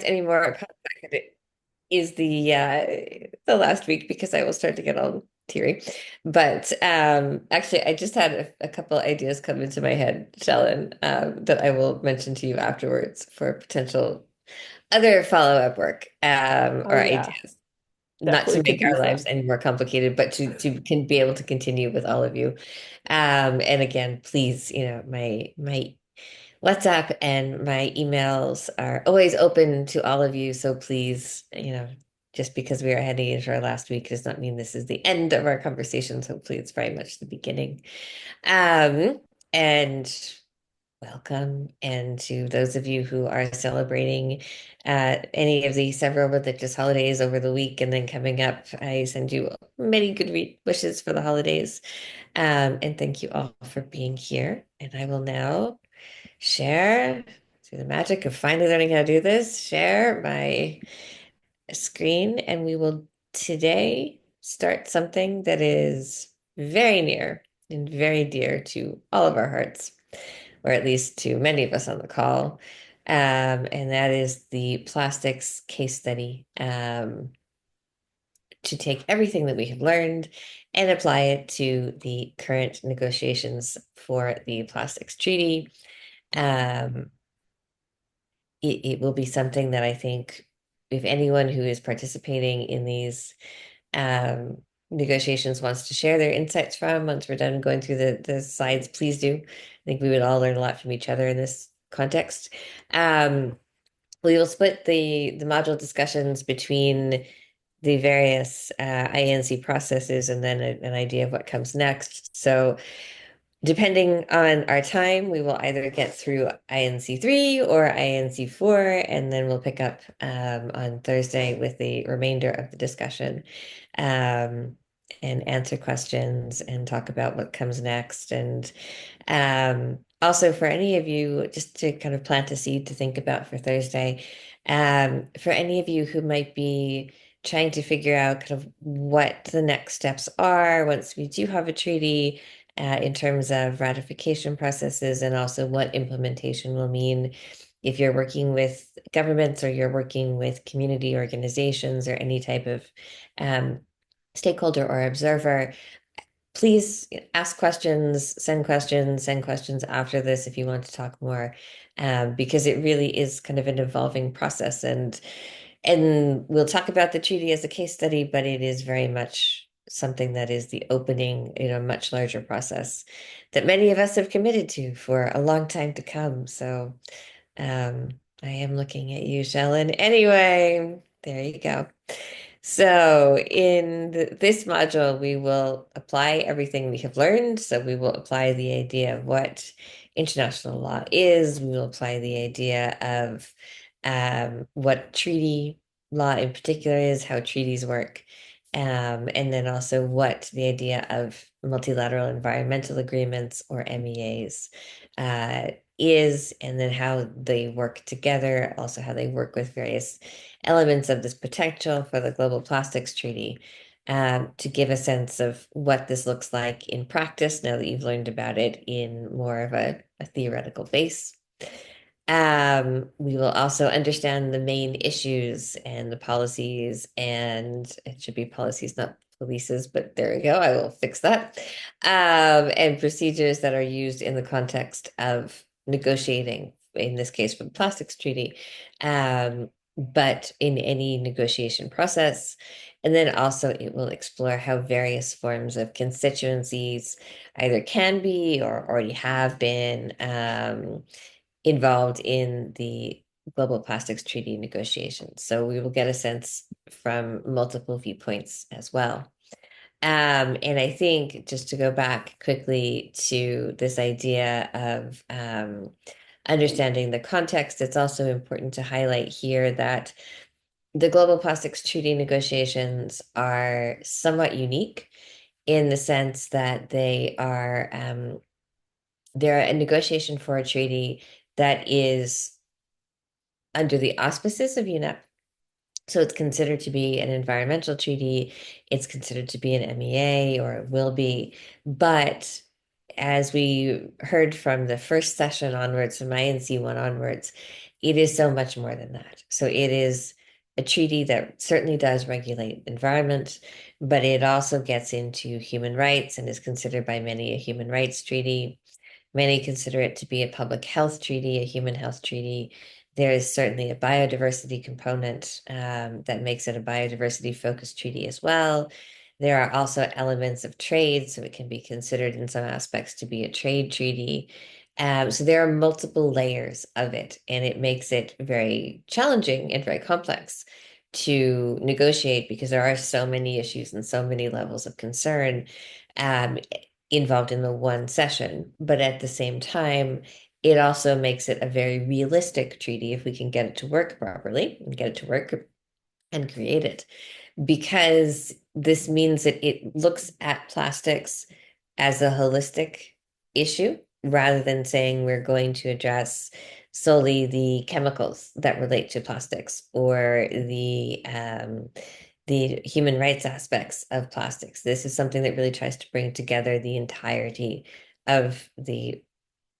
expect any more contact. It is the last week because I will start to get all teary. But actually, I just had a couple ideas come into my head, Shellen, that I will mention to you afterwards for potential other follow-up work or Oh yeah, ideas. Not definitely to could make our use lives them. any more complicated, but to can be able to continue with all of you. And again, please, my WhatsApp and my emails are always open to all of you. So please, just because we are heading into our last week does not mean this is the end of our conversations. Hopefully, it's very much the beginning. And welcome. And to those of you who are celebrating any of the several religious holidays over the week and then coming up, I send you many good wishes for the holidays. And thank you all for being here. And I will now share through the magic of finally learning how to do this, share my screen, and we will today start something that is very near and very dear to all of our hearts, or at least to many of us on the call. And that is the plastics case study, to take everything that we have learned and apply it to the current negotiations for the plastics treaty. Um, it will be something that I think if anyone who is participating in these um, negotiations wants to share their insights from, once we're done going through the slides, please do. I think we would all learn a lot from each other in this context. Um, we will split the module discussions between the various INC processes and then an idea of what comes next. So depending on our time, we will either get through INC3 or INC4, and then we'll pick up on Thursday with the remainder of the discussion, um, and answer questions and talk about what comes next. And also, for any of you, just to kind of plant a seed to think about for Thursday, for any of you who might be trying to figure out kind of what the next steps are once we do have a treaty in terms of ratification processes and also what implementation will mean if you're working with governments or you're working with community organizations or any type of um, stakeholder or observer. Please ask questions, send questions after this if you want to talk more, because it really is kind of an evolving process. And we'll talk about the treaty as a case study, but it is very much something that is the opening in a much larger process that many of us have committed to for a long time to come. So um, I am looking at you, Shellen. Anyway, there you go. So in this module, we will apply everything we have learned. So we will apply the idea of what international law is. We will apply the idea of what treaty law in particular is, how treaties work, and then also what the idea of multilateral environmental agreements or MEAs is, and then how they work together, also how they work with various elements of this potential for the Global Plastics Treaty, to give a sense of what this looks like in practice now that you've learned about it in more of a theoretical base. We will also understand the main issues and the policies, and it should be policies, not policies, but there we go. I will fix that. And procedures that are used in the context of negotiating, in this case, for the plastics treaty, but in any negotiation process. And then also it will explore how various forms of constituencies either can be or already have been involved in the Global Plastics Treaty negotiations. So we will get a sense from multiple viewpoints as well. And I think just to go back quickly to this idea of understanding the context, it's also important to highlight here that the Global Plastics Treaty negotiations are somewhat unique in the sense that they're a negotiation for a treaty that is under the auspices of UNEP. So it's considered to be an environmental treaty. It's considered to be an MEA, or it will be. But as we heard from the first session onwards, from INC1 onwards, it is so much more than that. So it is a treaty that certainly does regulate environment, but it also gets into human rights and is considered by many a human rights treaty. Many consider it to be a public health treaty, a human health treaty. There is certainly a biodiversity component that makes it a biodiversity focused treaty as well. There are also elements of trade, so it can be considered in some aspects to be a trade treaty. So there are multiple layers of it, and it makes it very challenging and very complex to negotiate because there are so many issues and so many levels of concern um, involved in the one session. But at the same time, it also makes it a very realistic treaty if we can get it to work properly and get it to work and create it, because this means that it looks at plastics as a holistic issue rather than saying we're going to address solely the chemicals that relate to plastics or the human rights aspects of plastics. This is something that really tries to bring together the entirety of the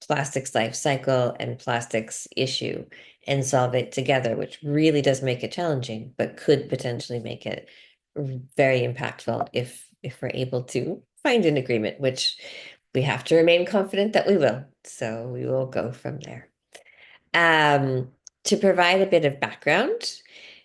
plastics life cycle and plastics issue and solve it together, which really does make it challenging, but could potentially make it very impactful if we're able to find an agreement, which we have to remain confident that we will. So we will go from there. Um, to provide a bit of background,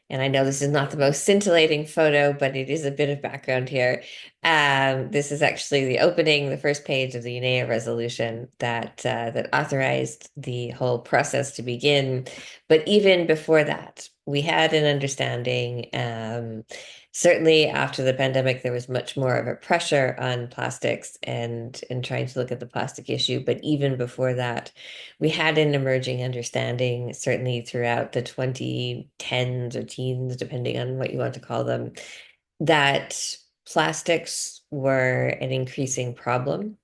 and I know this is not the most scintillating photo, but it is a bit of background here. This is actually the opening, the first page of the UNEA resolution that authorized the whole process to begin. But even before that, we had an understanding. Certainly after the pandemic, there was much more of a pressure on plastics and trying to look at the plastic issue. But even before that, we had an emerging understanding, certainly throughout the 2010s or teens, depending on what you want to call them, that plastics were an increasing problem,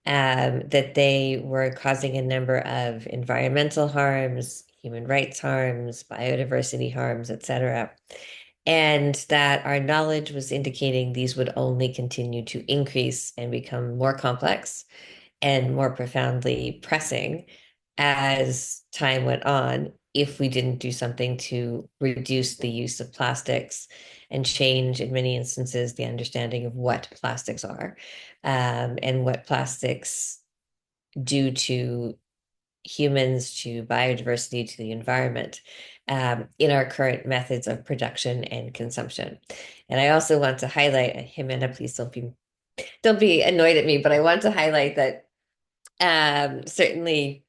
that they were causing a number of environmental harms, human rights harms, biodiversity harms, etc. And that our knowledge was indicating these would only continue to increase and become more complex and more profoundly pressing as time went on if we didn't do something to reduce the use of plastics and change, in many instances, the understanding of what plastics are and what plastics do to humans, to biodiversity, to the environment in our current methods of production and consumption. And I also want to highlight, Jimena, please don't be annoyed at me, but I want to highlight that certainly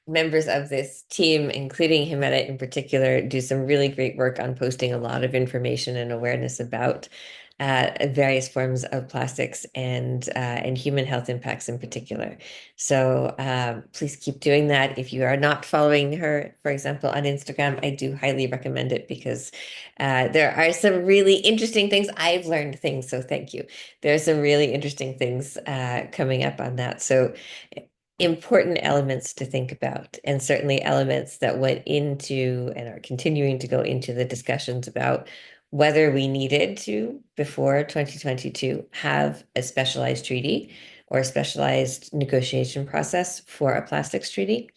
members of this team, including Jimena in particular, do some really great work on posting a lot of information and awareness about various forms of plastics and human health impacts in particular. So please keep doing that. If you are not following her, for example, on Instagram, I do highly recommend it because there are some really interesting things. I've learned things, so thank you. There are some really interesting things coming up on that. So important elements to think about, and certainly elements that went into and are continuing to go into the discussions about whether we needed to, before 2022, have a specialized treaty or a specialized negotiation process for a plastics treaty.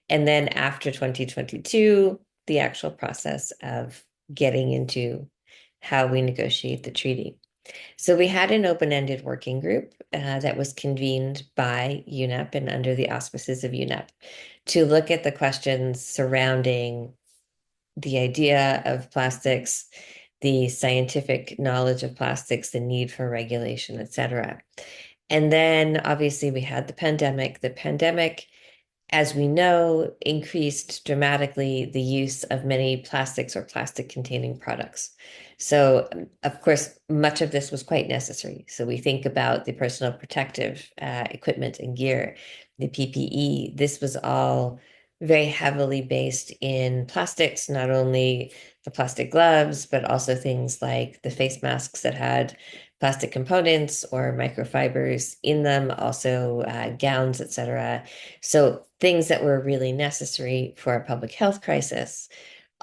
And then after 2022, the actual process of getting into how we negotiate the treaty. So we had an open-ended working group that was convened by UNEP and under the auspices of UNEP to look at the questions surrounding the idea of plastics, the scientific knowledge of plastics, the need for regulation, etc. And then obviously we had the pandemic. The pandemic, as we know, increased dramatically the use of many plastics or plastic containing products. So, of course, much of this was quite necessary. So we think about the personal protective equipment and gear, the PPE. This was all very heavily based in plastics, not only the plastic gloves, but also things like the face masks that had plastic components or microfibers in them, also gowns, etc. So things that were really necessary for a public health crisis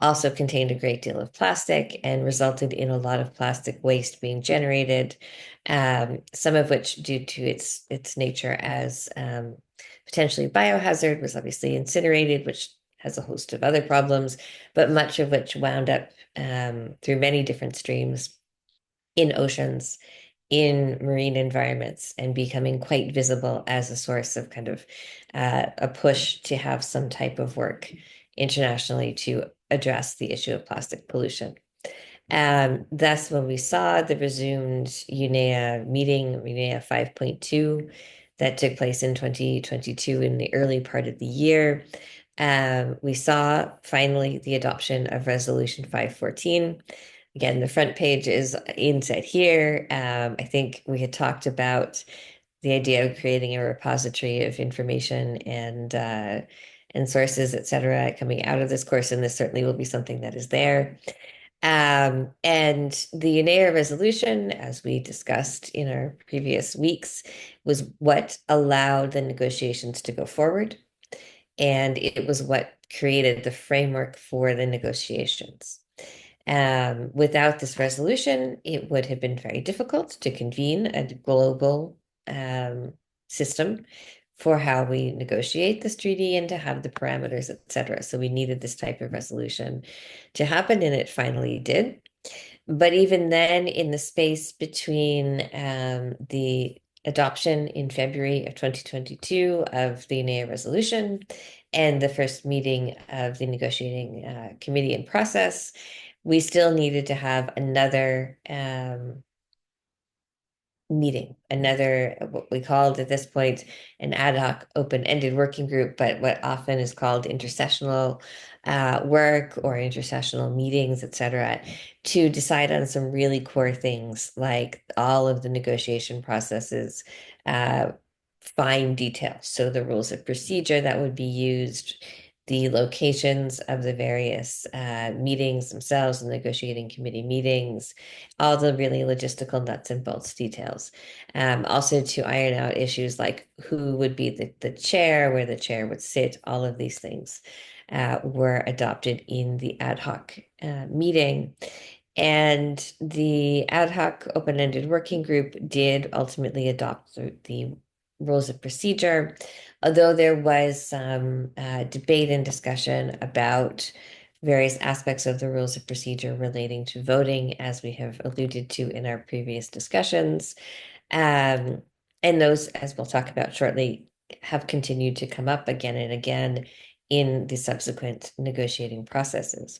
also contained a great deal of plastic and resulted in a lot of plastic waste being generated, some of which, due to its nature as potentially a biohazard, was obviously incinerated, which has a host of other problems, but much of which wound up through many different streams in oceans, in marine environments, and becoming quite visible as a source of kind of a push to have some type of work internationally to address the issue of plastic pollution. Thus, when we saw the resumed UNEA meeting, UNEA 5.2, that took place in 2022 in the early part of the year, we saw finally the adoption of Resolution 514. Again, the front page is inside here. I think we had talked about the idea of creating a repository of information and sources, et cetera, coming out of this course, and this certainly will be something that is there. And the UNEA resolution, as we discussed in our previous weeks, was what allowed the negotiations to go forward. And it was what created the framework for the negotiations. Without this resolution, it would have been very difficult to convene a global system for how we negotiate this treaty and to have the parameters, et cetera. So we needed this type of resolution to happen, and it finally did. But even then, in the space between the adoption in February of 2022 of the UNEA resolution and the first meeting of the negotiating committee and process, we still needed to have another meeting, another, what we called at this point, an ad hoc open-ended working group, but what often is called intersessional work or intersessional meetings, et cetera, to decide on some really core things like all of the negotiation processes, fine details. So the rules of procedure that would be used, the locations of the various meetings themselves, the negotiating committee meetings, all the really logistical nuts and bolts details. Also to iron out issues like who would be the chair, where the chair would sit, all of these things were adopted in the ad hoc meeting. And the ad hoc open-ended working group did ultimately adopt the rules of procedure, although there was some debate and discussion about various aspects of the rules of procedure relating to voting, as we have alluded to in our previous discussions. And those, as we'll talk about shortly, have continued to come up again and again in the subsequent negotiating processes.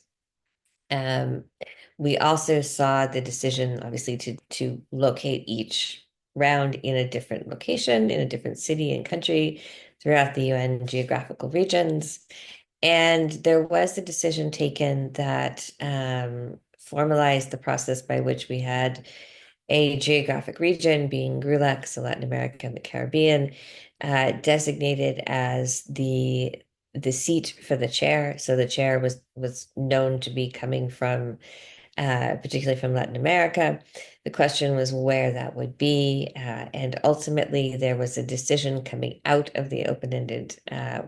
We also saw the decision, obviously, to locate each round in a different location, in a different city and country throughout the UN geographical regions. And there was a decision taken that formalized the process by which we had a geographic region, being GRULAC, so Latin America and the Caribbean, designated as the seat for the chair. So the chair was known to be coming from particularly from Latin America. The question was where that would be. And ultimately, there was a decision coming out of the open-ended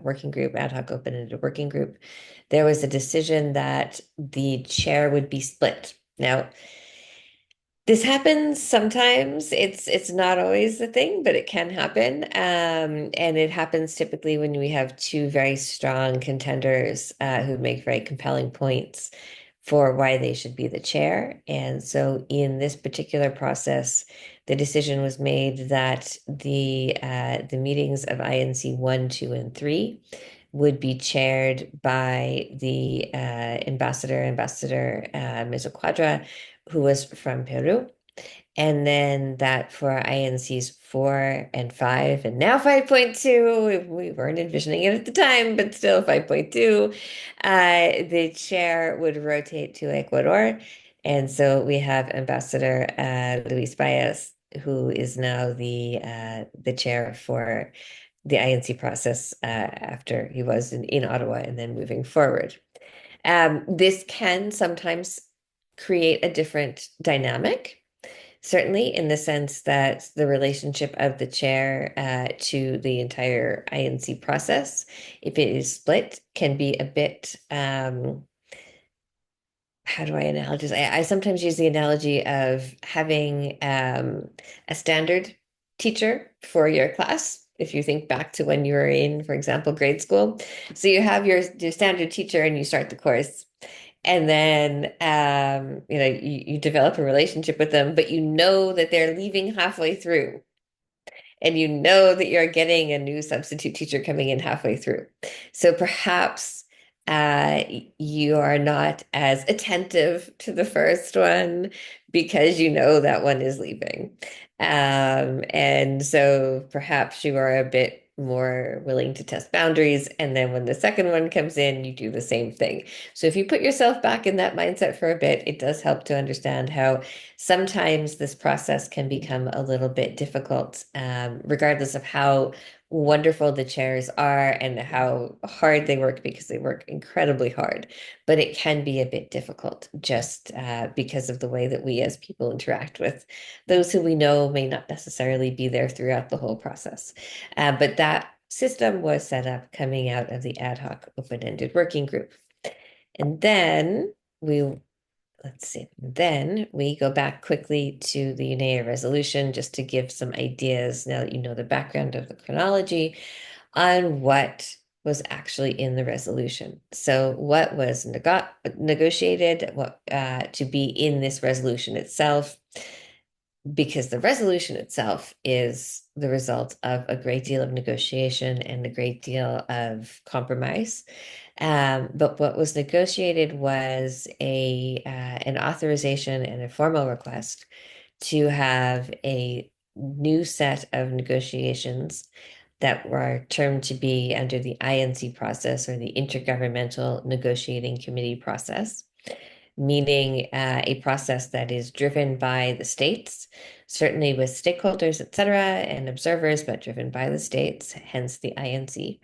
working group, ad hoc open-ended working group. There was a decision that the chair would be split. Now, this happens sometimes. It's not always the thing, but it can happen. And it happens typically when we have two very strong contenders who make very compelling points for why they should be the chair. And so in this particular process, the decision was made that the meetings of INC 1, 2, and 3 would be chaired by the ambassador, Ms. Quadra, who was from Peru. And then that for INCs 4 and 5, and now 5.2, we weren't envisioning it at the time, but still 5.2, the chair would rotate to Ecuador. And so we have Ambassador Luis Baez, who is now the chair for the INC process after he was in Ottawa and then moving forward. This can sometimes create a different dynamic, certainly in the sense that the relationship of the chair to the entire INC process, if it is split, can be a bit, how do I analogize? I sometimes use the analogy of having a standard teacher for your class if you think back to when you were in, for example, grade school. So you have your standard teacher and you start the course. And then you develop a relationship with them, but you know that they're leaving halfway through. And you know that you're getting a new substitute teacher coming in halfway through. So perhaps you are not as attentive to the first one because you know that one is leaving. And so perhaps you are a bit more willing to test boundaries. And then when the second one comes in, you do the same thing. So if you put yourself back in that mindset for a bit, it does help to understand how sometimes this process can become a little bit difficult, regardless of how wonderful the chairs are and how hard they work, because they work incredibly hard. But it can be a bit difficult just because of the way that we as people interact with those who we know may not necessarily be there throughout the whole process. But that system was set up coming out of the ad hoc open-ended working group. And then we let's see. Then we go back quickly to the UNEA resolution just to give some ideas, now that you know the background of the chronology, on what was actually in the resolution. So what was negotiated to be in this resolution itself, because the resolution itself is the result of a great deal of negotiation and a great deal of compromise. But what was negotiated was an authorization and a formal request to have a new set of negotiations that were termed to be under the INC process, or the Intergovernmental Negotiating Committee process, meaning a process that is driven by the states, certainly with stakeholders, et cetera, and observers, but driven by the states, hence the INC.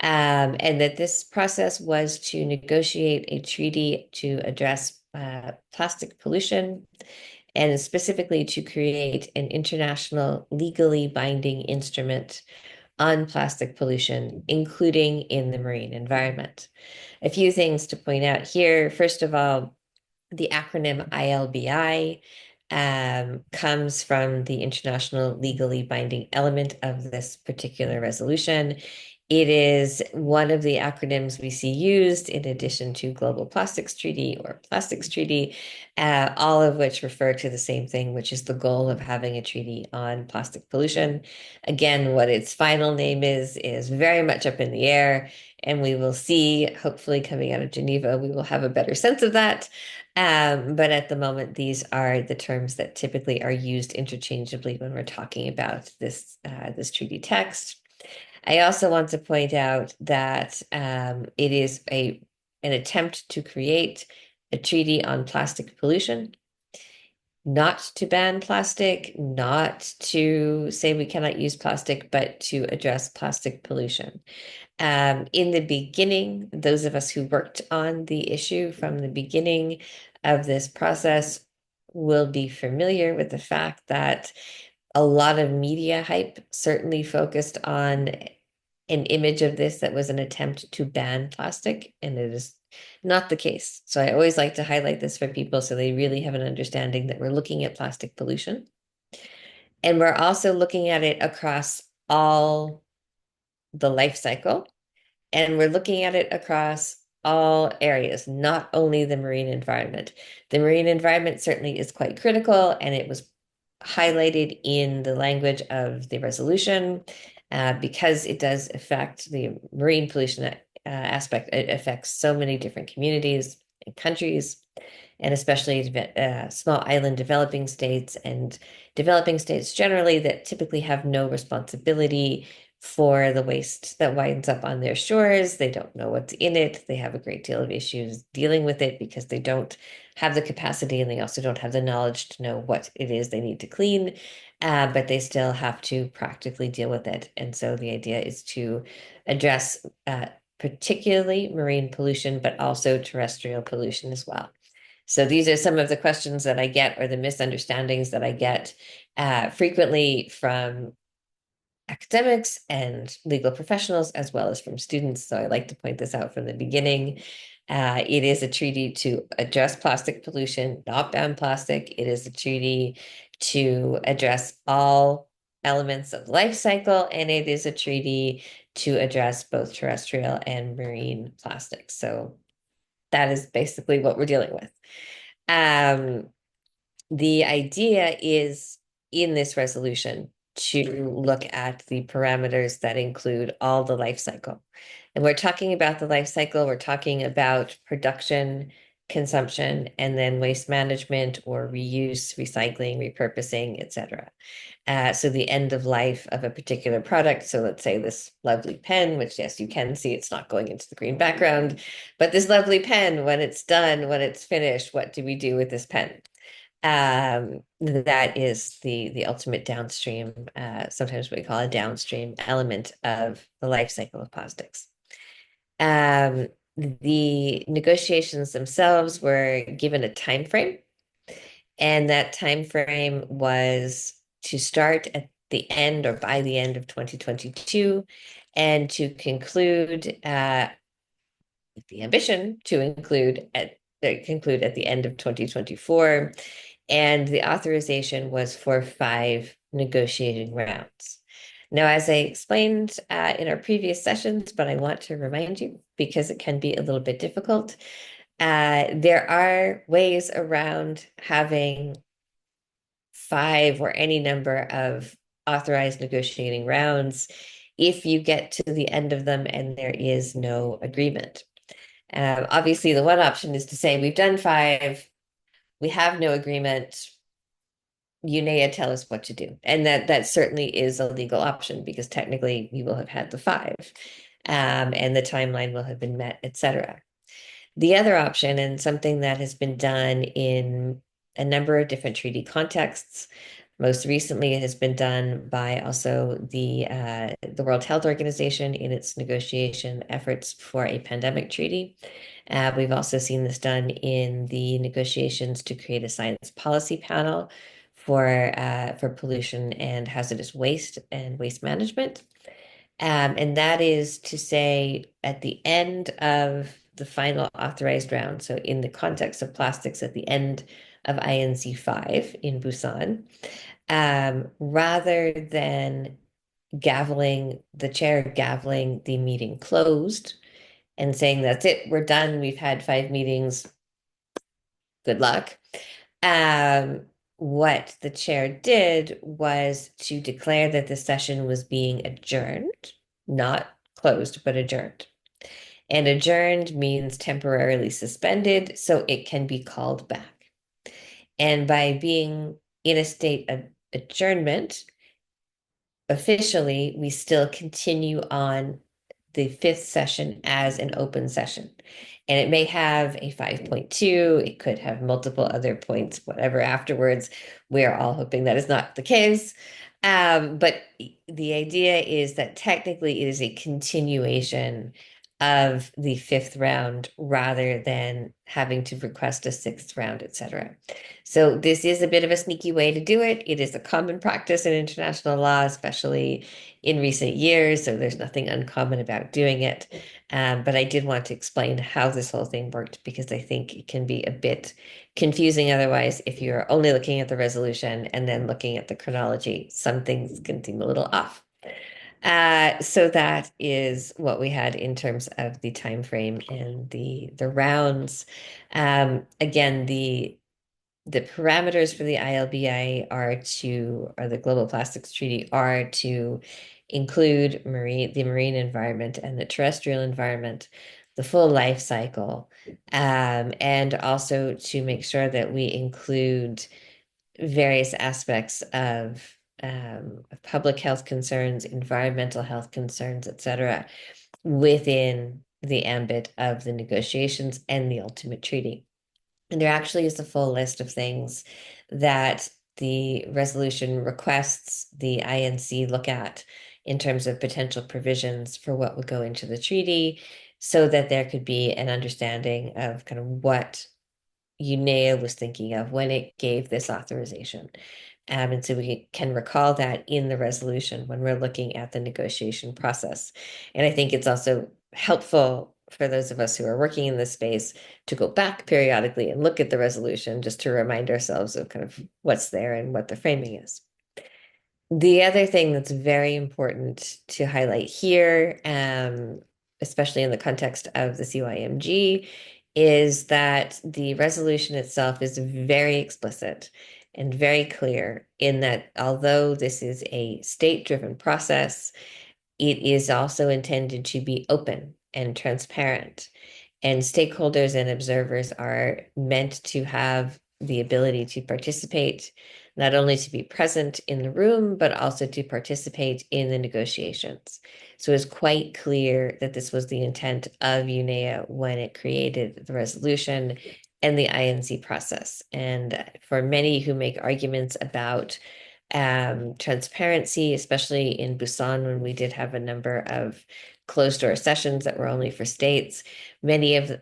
And that this process was to negotiate a treaty to address plastic pollution, and specifically to create an international legally binding instrument on plastic pollution, including in the marine environment. A few things to point out here. First of all, the acronym ILBI comes from the international legally binding element of this particular resolution. It is one of the acronyms we see used in addition to Global Plastics Treaty or Plastics Treaty, all of which refer to the same thing, which is the goal of having a treaty on plastic pollution. Again, what its final name is very much up in the air, and we will see, hopefully coming out of Geneva, we will have a better sense of that. But at the moment, these are the terms that typically are used interchangeably when we're talking about this treaty text. I also want to point out that it is an attempt to create a treaty on plastic pollution, not to ban plastic, not to say we cannot use plastic, but to address plastic pollution. In the beginning, those of us who worked on the issue from the beginning of this process will be familiar with the fact that a lot of media hype certainly focused on an image of this that was an attempt to ban plastic, and it is not the case. So I always like to highlight this for people so they really have an understanding that we're looking at plastic pollution. And we're also looking at it across all the life cycle. And we're looking at it across all areas, not only the marine environment. The marine environment certainly is quite critical, and it was highlighted in the language of the resolution because it does affect the marine pollution aspect. It affects so many different communities and countries, and especially small island developing states and developing states generally that typically have no responsibility for the waste that winds up on their shores. They don't know what's in it. They have a great deal of issues dealing with it because they don't have the capacity, and they also don't have the knowledge to know what it is they need to clean, but they still have to practically deal with it. And so the idea is to address particularly marine pollution, but also terrestrial pollution as well. So these are some of the questions that I get, or the misunderstandings that I get frequently from academics and legal professionals, as well as from students. So I like to point this out from the beginning. It is a treaty to address plastic pollution, not ban plastic. It is a treaty to address all elements of life cycle, and it is a treaty to address both terrestrial and marine plastics. So that is basically what we're dealing with. The idea is in this resolution to look at the parameters that include all the life cycle. And we're talking about the life cycle, we're talking about production, consumption, and then waste management or reuse, recycling, repurposing, etc. So the end of life of a particular product. So let's say this lovely pen, which yes, you can see it's not going into the green background, but this lovely pen, when it's done, when it's finished, what do we do with this pen? That is the ultimate downstream, sometimes we call a downstream element of the life cycle of plastics. The negotiations themselves were given a time frame, and that time frame was to start at the end or by the end of 2022 and to conclude the ambition to conclude at the end of 2024, and the authorization was for 5 negotiating rounds. Now, as I explained in our previous sessions, but I want to remind you because it can be a little bit difficult, there are ways around having 5 or any number of authorized negotiating rounds if you get to the end of them and there is no agreement. Obviously, the one option is to say we've done 5, we have no agreement. UNEA tell us what to do, and that certainly is a legal option because technically we will have had the 5, and the timeline will have been met, etc. The other option, and something that has been done in a number of different treaty contexts, most recently it has been done by also the World Health Organization in its negotiation efforts for a pandemic treaty. We've also seen this done in the negotiations to create a science policy panel for pollution and hazardous waste and waste management. And that is to say, at the end of the final authorized round, so in the context of plastics at the end of INC 5 in Busan, rather than the chair gaveling the meeting closed and saying, that's it, we're done, we've had 5 meetings, good luck. What the chair did was to declare that the session was being adjourned, not closed, but adjourned. And adjourned means temporarily suspended, so it can be called back. And by being in a state of adjournment, officially, we still continue on the 5th session as an open session. And it may have a 5.2, it could have multiple other points, whatever afterwards. We're all hoping that is not the case. But the idea is that technically it is a continuation of the 5th round rather than having to request a 6th round, etc. So this is a bit of a sneaky way to do it. It is a common practice in international law, especially in recent years, so there's nothing uncommon about doing it. But I did want to explain how this whole thing worked because I think it can be a bit confusing otherwise if you're only looking at the resolution and then looking at the chronology. Some things can seem a little off. So that is what we had in terms of the time frame and the rounds. Again, the parameters for the ILBI or the Global Plastics Treaty are to include the marine environment and the terrestrial environment, the full life cycle, and also to make sure that we include various aspects of public health concerns, environmental health concerns, etc., within the ambit of the negotiations and the ultimate treaty. And there actually is a full list of things that the resolution requests the INC look at in terms of potential provisions for what would go into the treaty so that there could be an understanding of kind of what UNEA was thinking of when it gave this authorization. And so we can recall that in the resolution when we're looking at the negotiation process. And I think it's also helpful for those of us who are working in this space to go back periodically and look at the resolution just to remind ourselves of kind of what's there and what the framing is. The other thing that's very important to highlight here, especially in the context of the CYMG, is that the resolution itself is very explicit and very clear in that although this is a state-driven process, it is also intended to be open and transparent. And stakeholders and observers are meant to have the ability to participate, not only to be present in the room, but also to participate in the negotiations. So it's quite clear that this was the intent of UNEA when it created the resolution and the INC process. And for many who make arguments about transparency, especially in Busan when we did have a number of closed door sessions that were only for states. Many of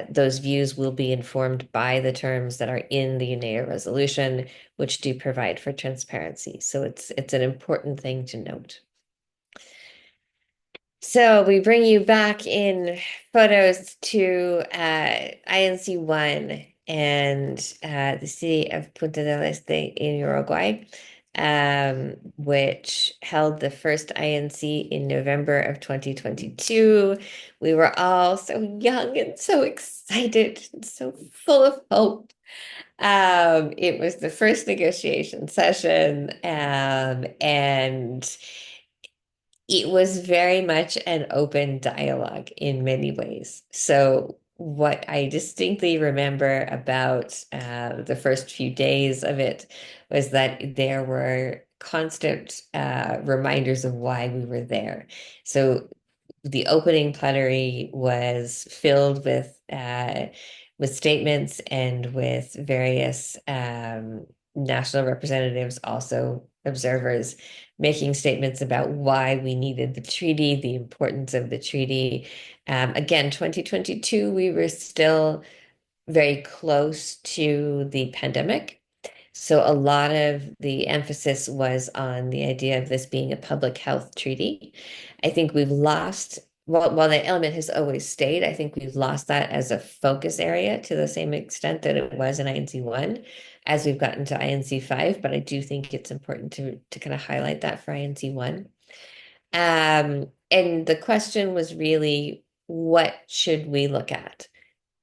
those views will be informed by the terms that are in the UNEA resolution, which do provide for transparency. So it's an important thing to note. So we bring you back in photos to INC1 and the city of Punta del Este in Uruguay, which held the first INC in November of 2022. We were all so young and so excited and so full of hope. It was the first negotiation session, and it was very much an open dialogue in many ways. So, what I distinctly remember about the first few days of it was that there were constant reminders of why we were there. So, the opening plenary was filled with statements and with various national representatives, also observers, making statements about why we needed the treaty, the importance of the treaty. Again, 2022, we were still very close to the pandemic. So a lot of the emphasis was on the idea of this being a public health treaty. I think we've lost, while that element has always stayed, I think we've lost that as a focus area to the same extent that it was in INC1 as we've gotten to INC5, but I do think it's important to kind of highlight that for INC1. And the question was really, what should we look at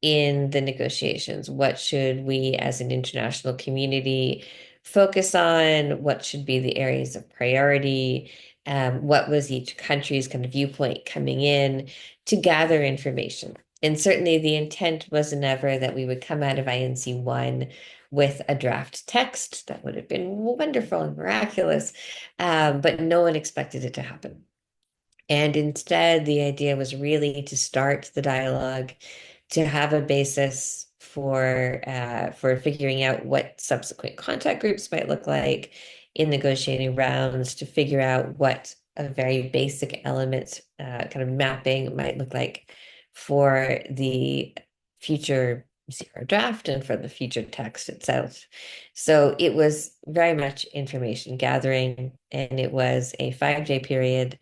in the negotiations? What should we as an international community focus on? What should be the areas of priority? What was each country's kind of viewpoint coming in to gather information? And certainly the intent was never that we would come out of INC1 with a draft text. That would have been wonderful and miraculous, but no one expected it to happen. And instead, the idea was really to start the dialogue, to have a basis for figuring out what subsequent contact groups might look like in negotiating rounds, to figure out what a very basic element kind of mapping might look like for the future zero draft and for the future text itself. So it was very much information gathering, and it was a 5-day period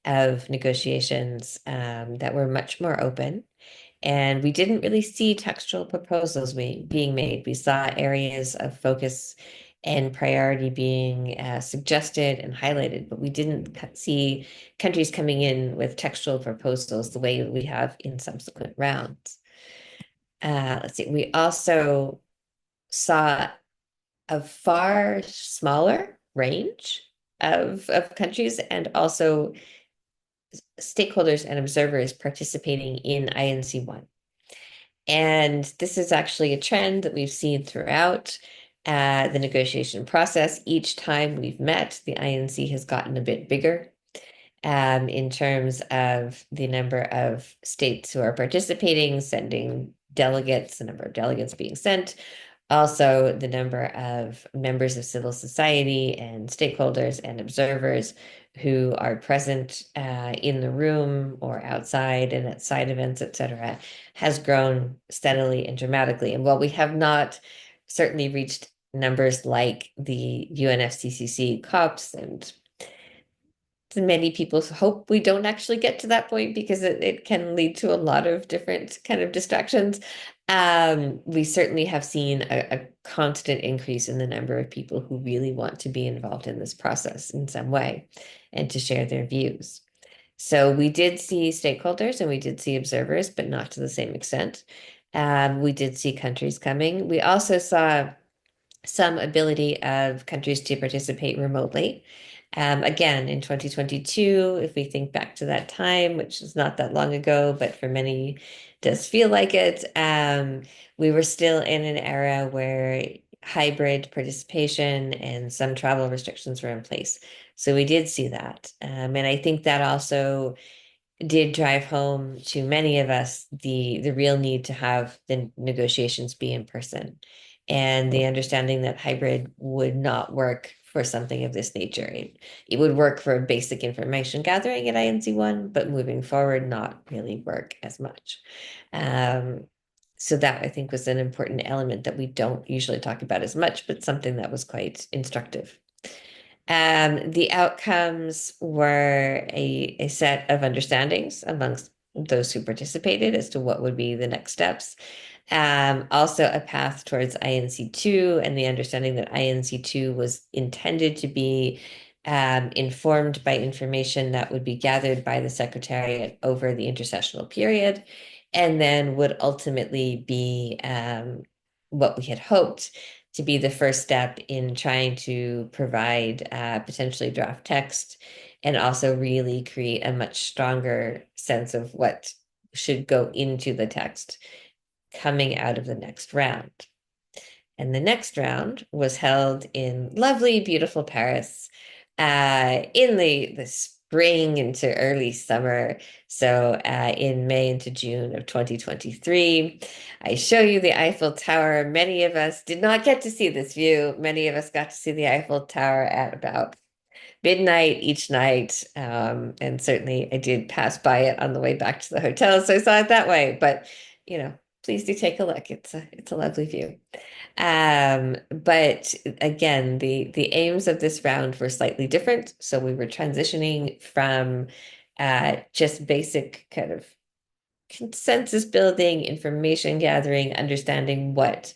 of negotiations that were much more open. And we didn't really see textual proposals being made. We saw areas of focus and priority being suggested and highlighted, but we didn't see countries coming in with textual proposals the way we have in subsequent rounds. Let's see, we also saw a far smaller range of countries and also stakeholders and observers participating in INC1. And this is actually a trend that we've seen throughout the negotiation process. Each time we've met, the INC has gotten a bit bigger in terms of the number of states who are participating, sending delegates, the number of delegates being sent, also the number of members of civil society and stakeholders and observers who are present in the room or outside and at side events, etc., has grown steadily and dramatically. And while we have not certainly reached numbers like the UNFCCC COPs, and many people hope we don't actually get to that point because it can lead to a lot of different kind of distractions. We certainly have seen a constant increase in the number of people who really want to be involved in this process in some way and to share their views. So we did see stakeholders and we did see observers, but not to the same extent. We did see countries coming. We also saw some ability of countries to participate remotely. Again, in 2022, if we think back to that time, which is not that long ago, but for many does feel like it, we were still in an era where hybrid participation and some travel restrictions were in place. So we did see that. And I think that also did drive home to many of us the real need to have the negotiations be in person and the understanding that hybrid would not work for something of this nature. It would work for basic information gathering at INC1, but moving forward, not really work as much. Um, so that I think was an important element that we don't usually talk about as much, but something that was quite instructive. The outcomes were a set of understandings amongst those who participated as to what would be the next steps. Also a path towards INC2 and the understanding that INC2 was intended to be informed by information that would be gathered by the Secretariat over the intersessional period, and then would ultimately be what we had hoped to be the first step in trying to provide potentially draft text and also really create a much stronger sense of what should go into the text coming out of the next round. And the next round was held in lovely, beautiful Paris in the spring into early summer. So in May into June of 2023. I show you the Eiffel Tower. Many of us did not get to see this view. Many of us got to see the Eiffel Tower at about midnight each night. And certainly I did pass by it on the way back to the hotel, so I saw it that way. But, you know, please do take a look. It's a lovely view. But again, the aims of this round were slightly different. So we were transitioning from just basic kind of consensus building, information gathering, understanding what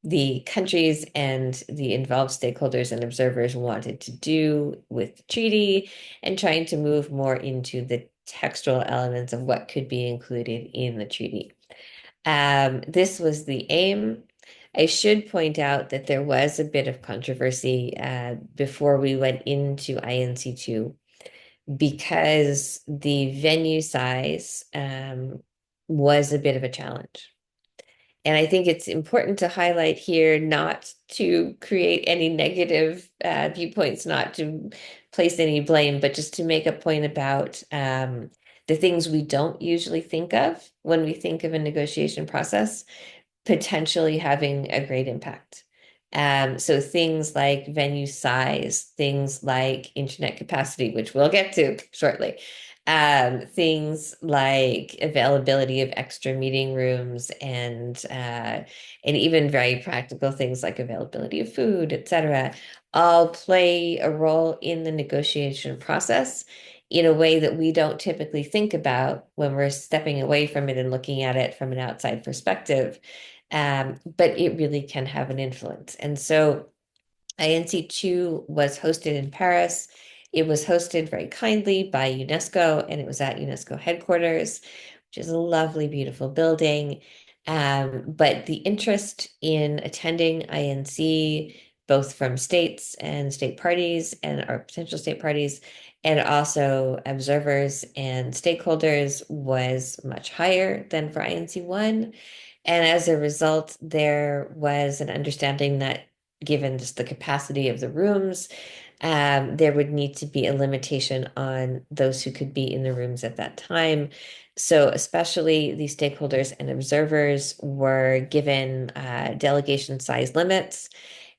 the countries and the involved stakeholders and observers wanted to do with the treaty, and trying to move more into the textual elements of what could be included in the treaty. This was the aim. I should point out that there was a bit of controversy before we went into INC2 because the venue size was a bit of a challenge. And I think it's important to highlight here not to create any negative viewpoints, not to place any blame, but just to make a point about the things we don't usually think of when we think of a negotiation process potentially having a great impact. So things like venue size, things like internet capacity, which we'll get to shortly, things like availability of extra meeting rooms and even very practical things like availability of food, etc., all play a role in the negotiation process in a way that we don't typically think about when we're stepping away from it and looking at it from an outside perspective. But it really can have an influence. And so INC2 was hosted in Paris. It was hosted very kindly by UNESCO, and it was at UNESCO headquarters, which is a lovely, beautiful building. But the interest in attending INC, both from states and state parties and or potential state parties, and also observers and stakeholders, was much higher than for INC1. And as a result, there was an understanding that given just the capacity of the rooms, there would need to be a limitation on those who could be in the rooms at that time. So especially the stakeholders and observers were given delegation size limits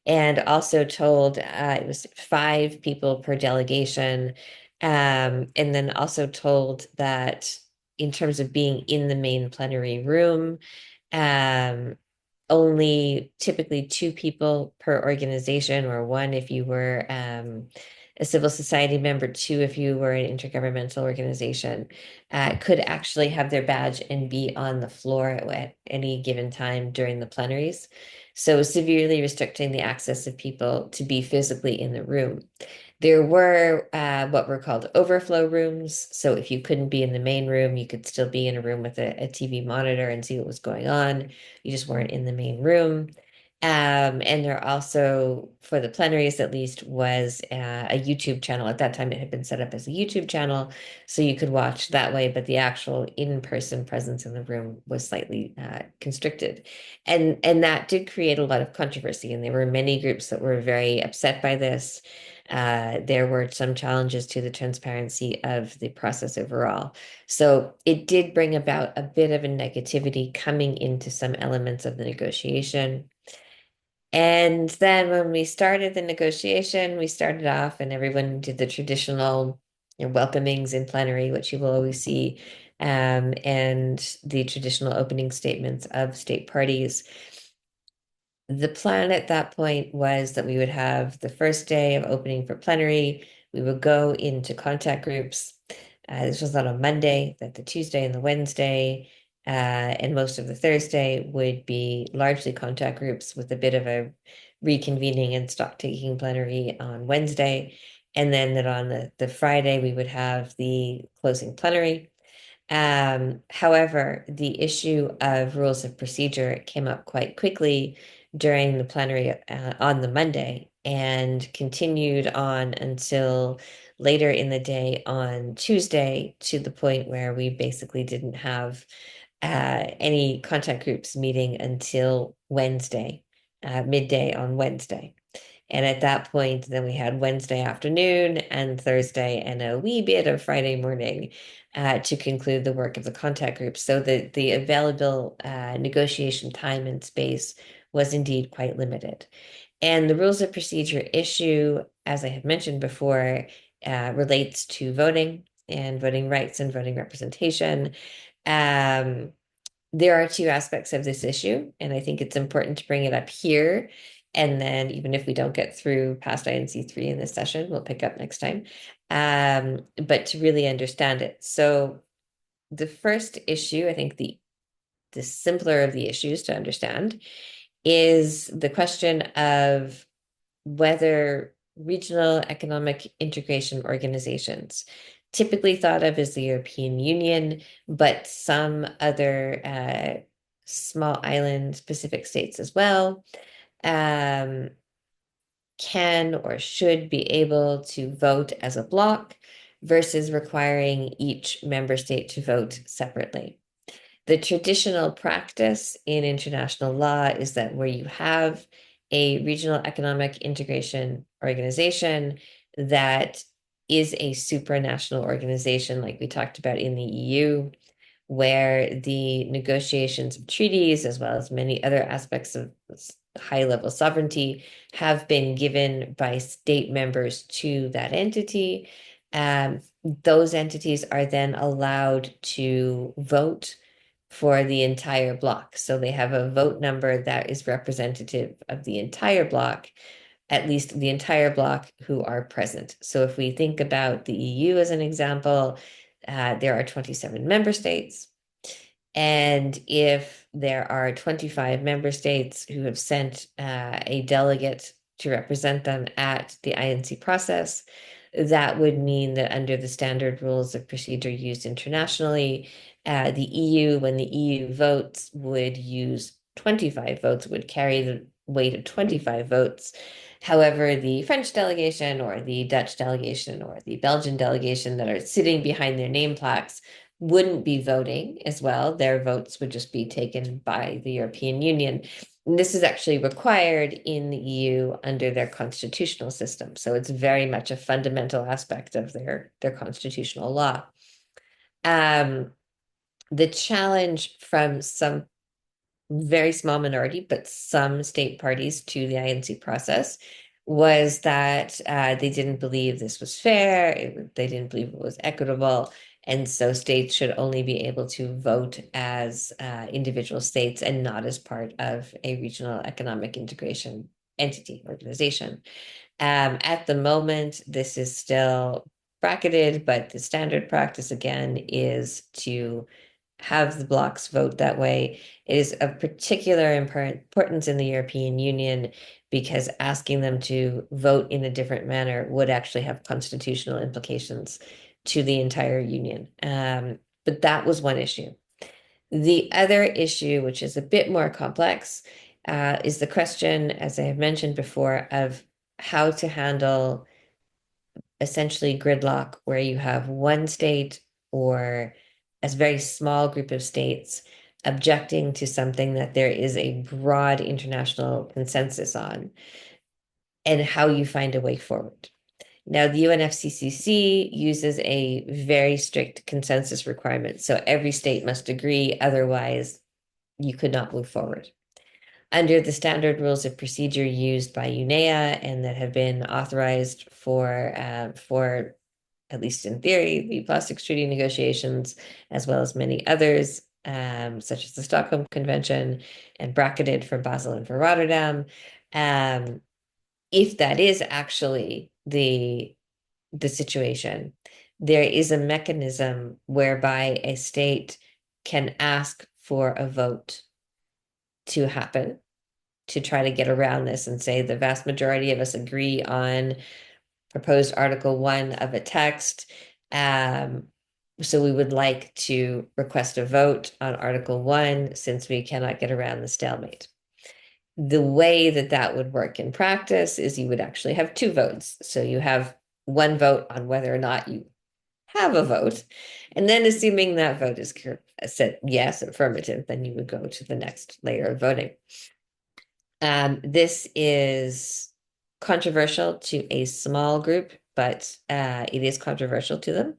and also told it was 5 people per delegation. And then also told that in terms of being in the main plenary room, um, only typically 2 people per organization, or one if you were a civil society member too, if you were an intergovernmental organization, could actually have their badge and be on the floor at any given time during the plenaries. So severely restricting the access of people to be physically in the room. There were what were called overflow rooms. So if you couldn't be in the main room, you could still be in a room with a TV monitor and see what was going on. You just weren't in the main room. And there also, for the plenaries at least, was a YouTube channel. At that time, it had been set up as a YouTube channel, so you could watch that way, but the actual in-person presence in the room was slightly constricted. And that did create a lot of controversy, and there were many groups that were very upset by this. There were some challenges to the transparency of the process overall. So it did bring about a bit of a negativity coming into some elements of the negotiation. And then when we started the negotiation, we started off and everyone did the traditional, welcomings in plenary, which you will always see, and the traditional opening statements of state parties. The plan at that point was that we would have the first day of opening for plenary. We would go into contact groups. This was on a Monday, that the Tuesday and the Wednesday, and most of the Thursday would be largely contact groups with a bit of a reconvening and stock taking plenary on Wednesday. And then that on the Friday, we would have the closing plenary. However, the issue of rules of procedure came up quite quickly during the plenary on the Monday and continued on until later in the day on Tuesday, to the point where we basically didn't have any contact groups meeting until Wednesday, midday on Wednesday. And at that point, then we had Wednesday afternoon and Thursday and a wee bit of Friday morning to conclude the work of the contact group. So the available negotiation time and space was indeed quite limited. And the rules of procedure issue, as I had mentioned before, relates to voting and voting rights and voting representation. Um, there are two aspects of this issue, and I think it's important to bring it up here. And then even if we don't get through past INC3 in this session, we'll pick up next time. But to really understand it. So the first issue, I think the simpler of the issues to understand, is the question of whether regional economic integration organizations, typically thought of as the European Union, but some other small island Pacific states as well, um, can or should be able to vote as a bloc versus requiring each member state to vote separately. The traditional practice in international law is that where you have a regional economic integration organization that is a supranational organization, like we talked about in the EU, where the negotiations of treaties, as well as many other aspects of high level sovereignty, have been given by state members to that entity. Those entities are then allowed to vote for the entire block. So they have a vote number that is representative of the entire block, at least the entire block who are present. So if we think about the EU as an example, there are 27 member states. And if there are 25 member states who have sent a delegate to represent them at the INC process, that would mean that under the standard rules of procedure used internationally, the EU, when the EU votes, would use 25 votes, would carry the weight of 25 votes. However, the French delegation or the Dutch delegation or the Belgian delegation that are sitting behind their name plaques wouldn't be voting as well. Their votes would just be taken by the European Union. And this is actually required in the EU under their constitutional system. So it's very much a fundamental aspect of their constitutional law. The challenge from some very small minority, but some state parties to the INC process was that they didn't believe this was fair. They didn't believe it was equitable. And so states should only be able to vote as individual states and not as part of a regional economic integration entity, organization. At the moment, this is still bracketed, but the standard practice again is to have the blocs vote that way. It is of particular importance in the European Union because asking them to vote in a different manner would actually have constitutional implications to the entire union. But that was one issue. The other issue, which is a bit more complex, is the question, as I have mentioned before, of how to handle essentially gridlock where you have one state or a very small group of states objecting to something that there is a broad international consensus on, and how you find a way forward. Now, the UNFCCC uses a very strict consensus requirement, so every state must agree, otherwise you could not move forward. Under the standard rules of procedure used by UNEA and that have been authorized for at least in theory, the plastics treaty negotiations, as well as many others, such as the Stockholm Convention and bracketed for Basel and for Rotterdam. If that is actually the situation, there is a mechanism whereby a state can ask for a vote to happen to try to get around this and say the vast majority of us agree on proposed Article 1 of a text. So we would like to request a vote on Article 1 since we cannot get around the stalemate. The way that that would work in practice is you would actually have two votes. So you have one vote on whether or not you have a vote. And then assuming that vote is said yes, affirmative, then you would go to the next layer of voting. This is controversial to a small group, but it is controversial to them,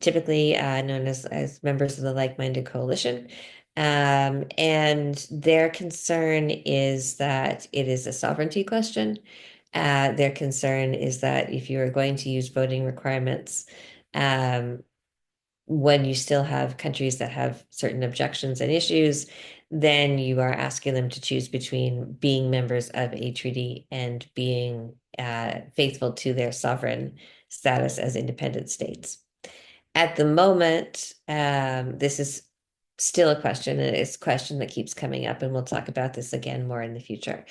typically known as members of the like-minded coalition. And their concern is that it is a sovereignty question. Their concern is that if you are going to use voting requirements, when you still have countries that have certain objections and issues, then you are asking them to choose between being members of a treaty and being faithful to their sovereign status as independent states. At the moment, this is still a question, and it's a question that keeps coming up, and we'll talk about this again more in the future.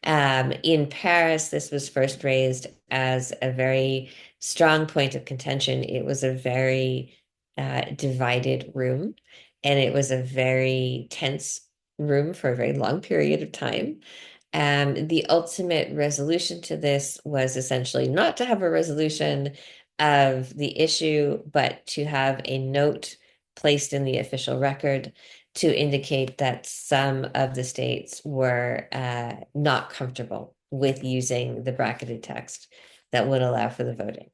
In Paris, this was first raised as a very strong point of contention. It was a very divided room, and it was a very tense room for a very long period of time. The ultimate resolution to this was essentially not to have a resolution of the issue, but to have a note placed in the official record to indicate that some of the states were not comfortable with using the bracketed text that would allow for the voting.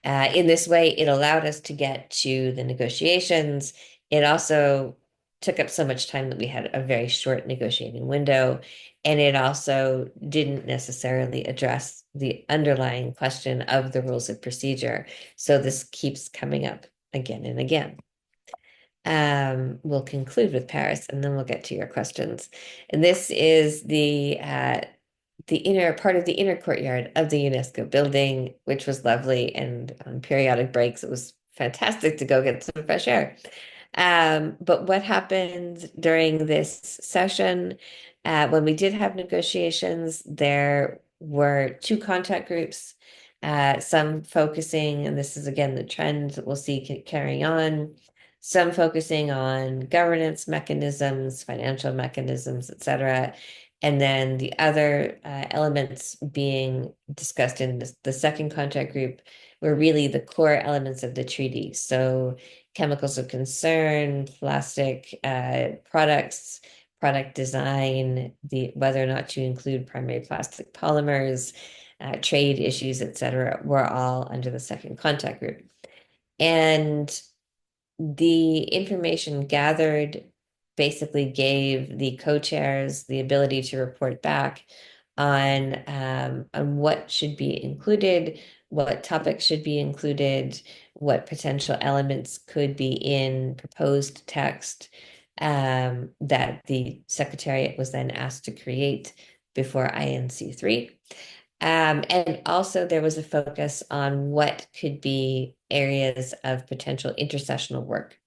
In this way, it allowed us to get to the negotiations. It also took up so much time that we had a very short negotiating window, and it also didn't necessarily address the underlying question of the rules of procedure. So this keeps coming up again and again. We'll conclude with Paris, and then we'll get to your questions. And this is the inner part of the inner courtyard of the UNESCO building, which was lovely. And on periodic breaks, it was fantastic to go get some fresh air. But what happened during this session, when we did have negotiations, there were two contact groups, some focusing, and this is again the trend that we'll see carrying on, some focusing on governance mechanisms, financial mechanisms, etc. And then the other elements being discussed in the second contact group were really the core elements of the treaty. So chemicals of concern, plastic products, product design, whether or not to include primary plastic polymers, trade issues, etc., were all under the second contact group. And the information gathered basically gave the co-chairs the ability to report back on what should be included, what topics should be included, what potential elements could be in proposed text, that the Secretariat was then asked to create before INC3. And also there was a focus on what could be areas of potential intersessional work.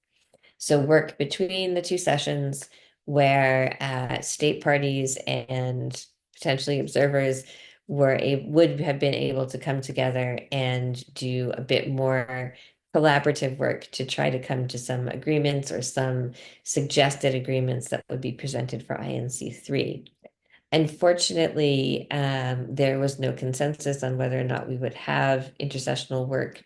So work between the two sessions where state parties and potentially observers would have been able to come together and do a bit more collaborative work to try to come to some agreements or some suggested agreements that would be presented for INC3. Unfortunately, there was no consensus on whether or not we would have intersessional work.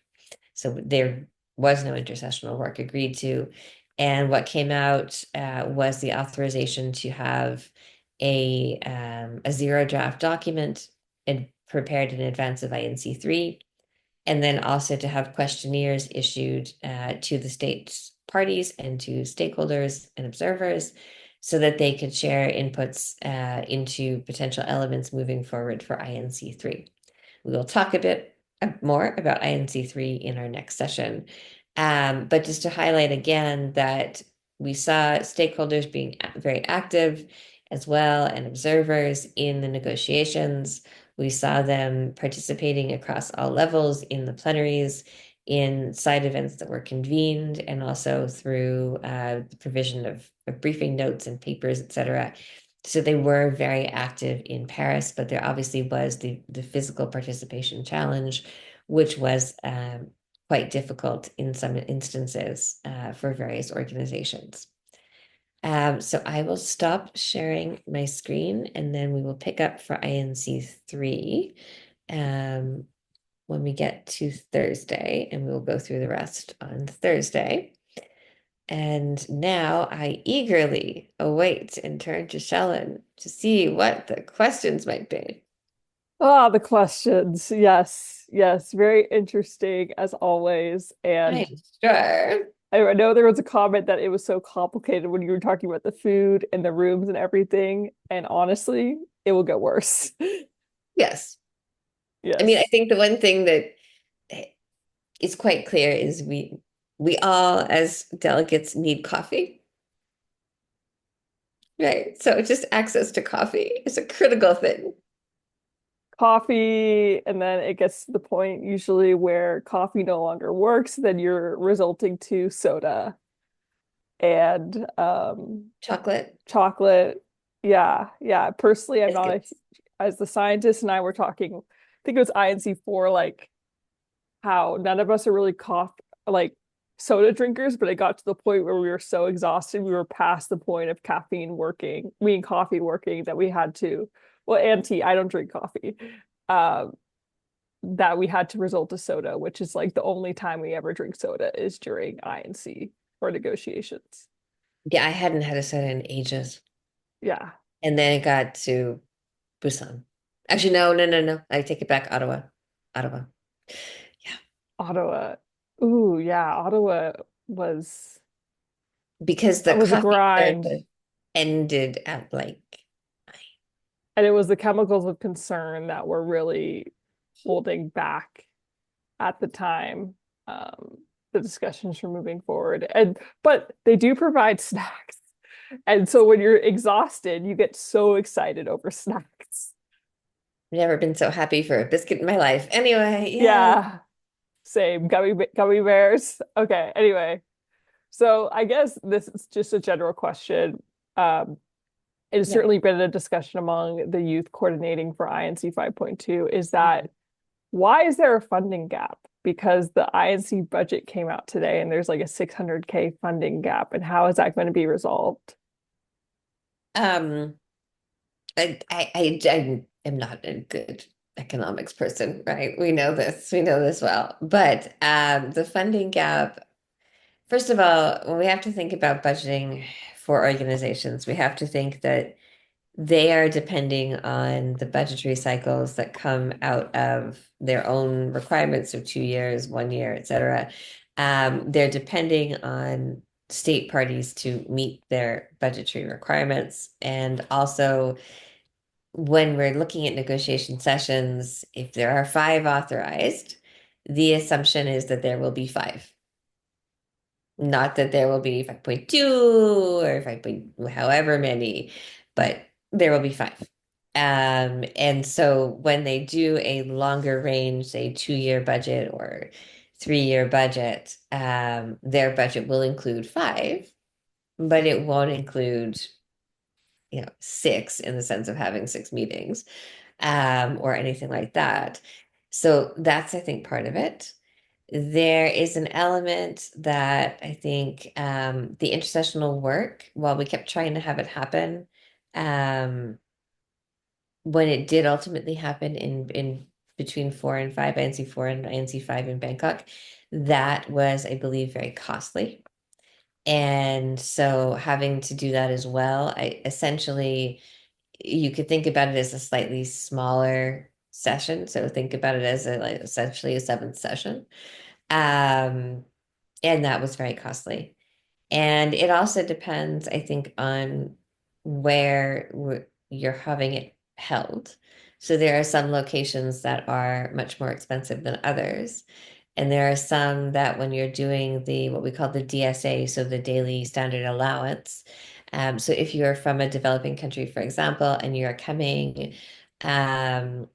So there was no intersessional work agreed to. And what came out was the authorization to have a zero draft document and prepared in advance of INC3, and then also to have questionnaires issued to the state's parties and to stakeholders and observers so that they could share inputs into potential elements moving forward for INC3. We will talk a bit more about INC3 in our next session. But just to highlight again that we saw stakeholders being very active as well and observers in the negotiations. We saw them participating across all levels in the plenaries, in side events that were convened, and also through the provision of briefing notes and papers, etc. So they were very active in Paris, but there obviously was the physical participation challenge, which was quite difficult in some instances for various organizations. So I will stop sharing my screen and then we will pick up for INC3 when we get to Thursday, and we will go through the rest on Thursday. And now I eagerly await and turn to Shellen to see what the questions might be. Ah, the questions. Yes, yes, very interesting as always. And I'm sure. I know there was a comment that it was so complicated when you were talking about the food and the rooms and everything. And honestly, it will get worse. Yes. I mean, I Yes. think the one thing that is quite clear is we all as delegates need coffee, right? So just access to coffee is a critical thing. Coffee, and then it gets to the point usually where coffee no longer works, then you're resulting to soda and Chocolate, chocolate. Yeah, yeah. Personally, I'm not a, biscuits. as the scientist and I were talking, I think it was INC4, like how none of us are really like soda drinkers, but it got to the point where we were so exhausted, we were past the point of caffeine working, me and coffee working, that we had to, well, and tea, I don't drink coffee. Um, that we had to resort to soda, which is like the only time we ever drink soda is during INC or negotiations. Yeah, I hadn't had a soda in ages. Yeah. And then it got to Busan. Actually, no, no, no, no. I take it back. Ottawa. Ottawa. Yeah. Ottawa. Ooh, yeah, Ottawa was Because the was a coffee grind. service ended at like And it was the chemicals of concern that were really holding back at the time the discussions for moving forward. And but they do provide snacks. And so when you're exhausted, you get so excited over snacks. never been so happy for a biscuit in my life. Anyway, yeah. Yeah, same. Gummy bears. Okay, anyway. So I guess this is just a general question. Um, it has Yeah. certainly been a discussion among the youth coordinating for INC 5.2 is that why is there a funding gap? Because the INC budget came out today and there's like a 600K funding gap. And how is that going to be resolved? Um, I am not a good economics person, right? We know this. We know this well. But the funding gap, first of all, when we have to think about budgeting for organizations, we have to think that they are depending on the budgetary cycles that come out of their own requirements of 2 years, 1 year, etc. They're depending on state parties to meet their budgetary requirements. And also, when we're looking at negotiation sessions, if there are five authorized, the assumption is that there will be five. Not that there will be 5.2 or 5 point however many, but there will be five. And so when they do a longer range, say 2-year budget or 3-year budget, their budget will include five, but it won't include, 6 in the sense of having 6 meetings, or anything like that. So that's, I think, part of it. There is an element that I think the intersessional work, while we kept trying to have it happen, um, when it did ultimately happen in between 4 and 5, INC 4 and INC 5 in Bangkok, that was, I believe, very costly. And so having to do that as well, I essentially you could think about it as a slightly smaller session. So think about it as like essentially a seventh session. Um, and that was very costly. And it also depends, I think, on where you're having it held. So there are some locations that are much more expensive than others. And there are some that when you're doing the what we call the DSA, so the daily standard allowance. So if you're from a developing country, for example, and you're coming um,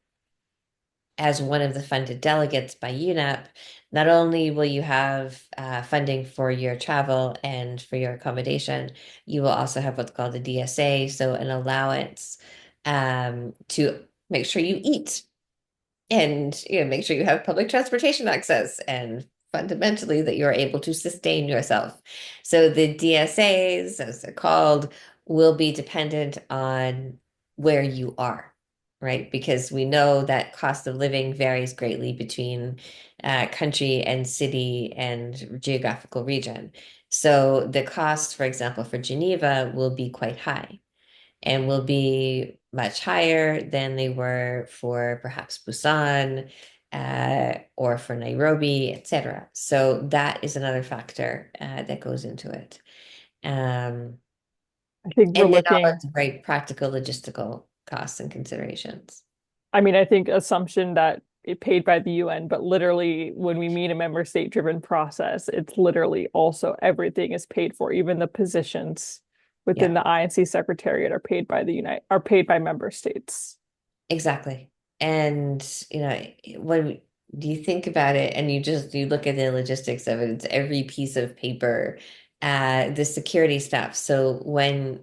as one of the funded delegates by UNEP, not only will you have funding for your travel and for your accommodation, you will also have what's called a DSA, so an allowance to make sure you eat and make sure you have public transportation access and fundamentally that you're able to sustain yourself. So the DSAs, as they're called, will be dependent on where you are, right? Because we know that cost of living varies greatly between country and city and geographical region. So the cost, for example, for Geneva will be quite high and will be much higher than they were for perhaps Busan, or for Nairobi, etc. So that is another factor that goes into it. Um, I think we're and then all looking, of the very practical logistical costs and considerations. I mean, I think assumption that it paid by the UN, but literally when we mean a member state driven process, it's literally also everything is paid for, even the positions within Yeah, the INC Secretariat are paid by member states. exactly. And when do you think about it and you look at the logistics of it, it's every piece of paper, the security stuff. So when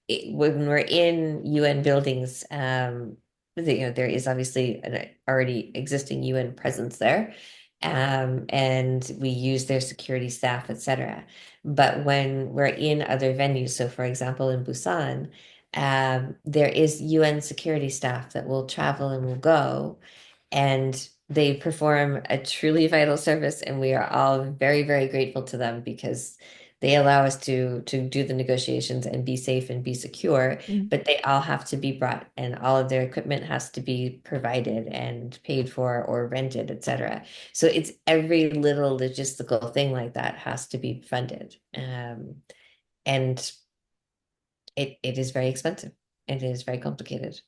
we're in UN buildings, there is obviously an already existing UN presence there, and we use their security staff, etc. But when we're in other venues, so for example, in Busan, there is UN security staff that will travel and will go, and they perform a truly vital service, and we are all very, very grateful to them because they allow us to do the negotiations and be safe and be secure, Mm. but they all have to be brought and all of their equipment has to be provided and paid for or rented, etc. So it's every little logistical thing like that has to be funded. And it is very expensive. It is very complicated.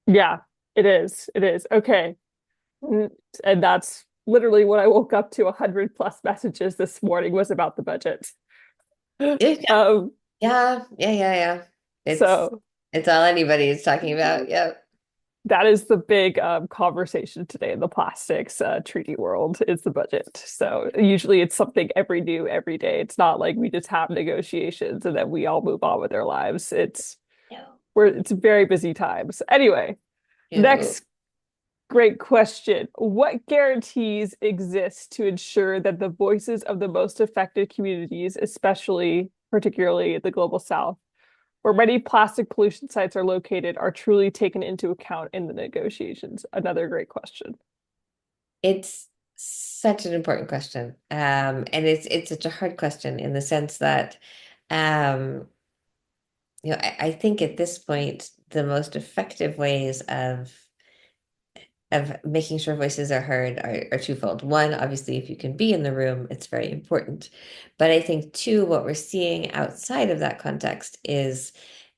Yeah, it is. It is. Okay. Mm, And that's literally what I woke up to 100 plus messages this morning was about the budget. Yeah, Um, yeah, yeah, yeah, yeah. It's so it's all anybody is talking about. Yeah. that is the big conversation today in the plastics treaty world is the budget. So usually it's something every new every day. It's not like we just have negotiations and then we all move on with our lives. No. It's very busy times. Anyway, No. next great question. What guarantees exist to ensure that the voices of the most affected communities, especially particularly the global south, where many plastic pollution sites are located, are truly taken into account in the negotiations? Another great question. It's such an important question. And it's such a hard question in the sense that um, I think at this point, the most effective ways of making sure voices are heard are twofold. One, obviously, if you can be in the room, it's very important. But I think two, what we're seeing outside of that context is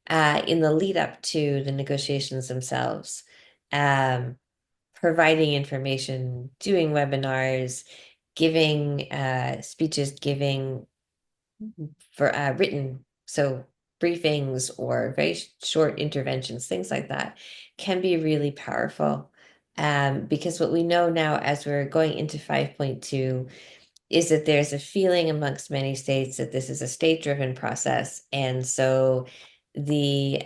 in the lead up to the negotiations themselves, um, providing information, doing webinars, giving speeches, giving for written, so briefings or very short interventions, things like that, can be really powerful. Because what we know now as we're going into 5.2 is that there's a feeling amongst many states that this is a state-driven process. And so the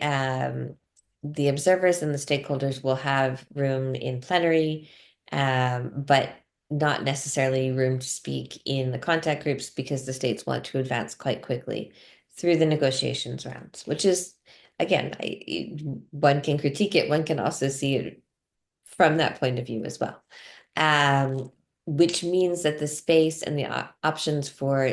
observers and the stakeholders will have room in plenary, but not necessarily room to speak in the contact groups because the states want to advance quite quickly through the negotiations rounds, which is, again, one can critique it, one can also see it from that point of view as well. Which means that the space and the options for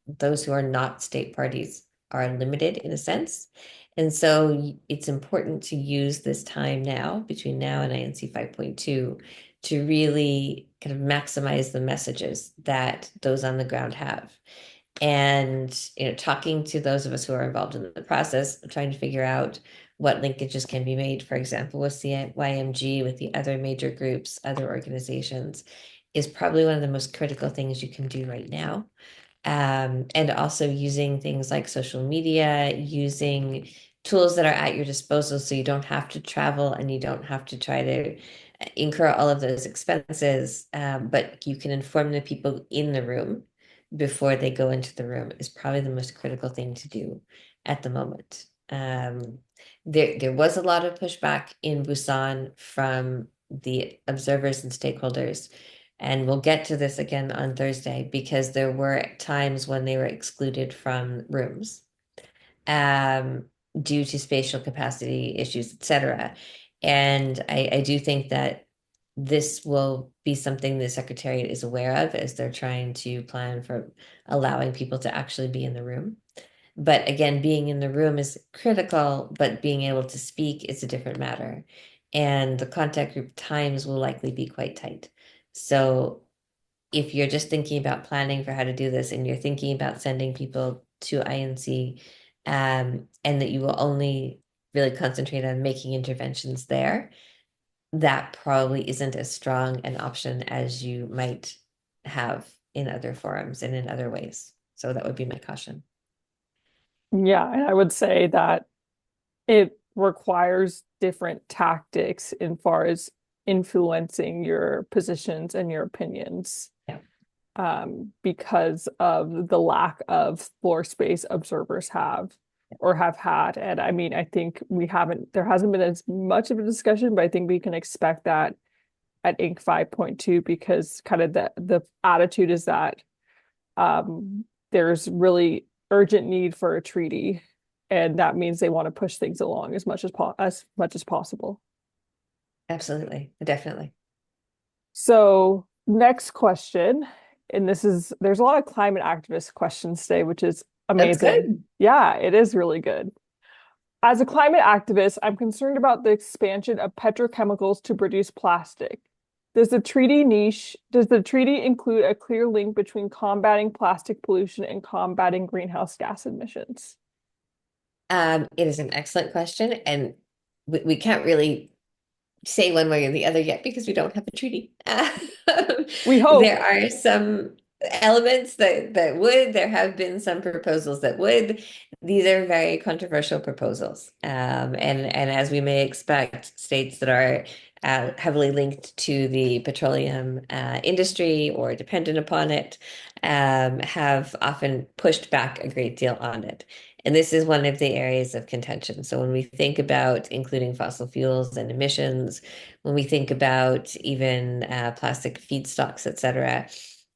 those who are not state parties are limited in a sense. And so it's important to use this time now, between now and INC 5.2, to really kind of maximize the messages that those on the ground have. And talking to those of us who are involved in the process, trying to figure out what linkages can be made, for example, with CYMG, with the other major groups, other organizations, is probably one of the most critical things you can do right now. And also using things like social media, using tools that are at your disposal so you don't have to travel and you don't have to try to incur all of those expenses, but you can inform the people in the room before they go into the room is probably the most critical thing to do at the moment. There was a lot of pushback in Busan from the observers and stakeholders. And we'll get to this again on Thursday because there were times when they were excluded from rooms um, due to spatial capacity issues, etc. And I do think that this will be something the Secretariat is aware of as they're trying to plan for allowing people to actually be in the room. But again, being in the room is critical, but being able to speak is a different matter. And the contact group times will likely be quite tight. So if you're just thinking about planning for how to do this and you're thinking about sending people to INC, and that you will only really concentrate on making interventions there, that probably isn't as strong an option as you might have in other forums and in other ways. So that would be my caution. Yeah, and I would say that it requires different tactics in far as influencing your positions and your opinions, Yeah. because of the lack of floor space observers have or have had. And I mean, I think there hasn't been as much of a discussion, but I think we can expect that at Inc. 5.2 because kind of the attitude is that there's really urgent need for a treaty, and that means they want to push things along as much as possible. Absolutely. Definitely. So, next question, and there's a lot of climate activist questions today, which is That's amazing. good. Yeah, it is really good. As a climate activist, I'm concerned about the expansion of petrochemicals to produce plastic. Does the treaty include a clear link between combating plastic pollution and combating greenhouse gas emissions? It is an excellent question, and we can't really say one way or the other yet because we don't have a treaty. We hope. There are some elements that would. There have been some proposals that would. These are very controversial proposals, and as we may expect, states that are heavily linked to the petroleum industry or dependent upon it have often pushed back a great deal on it. And this is one of the areas of contention. So when we think about including fossil fuels and emissions, when we think about even plastic feedstocks, et cetera,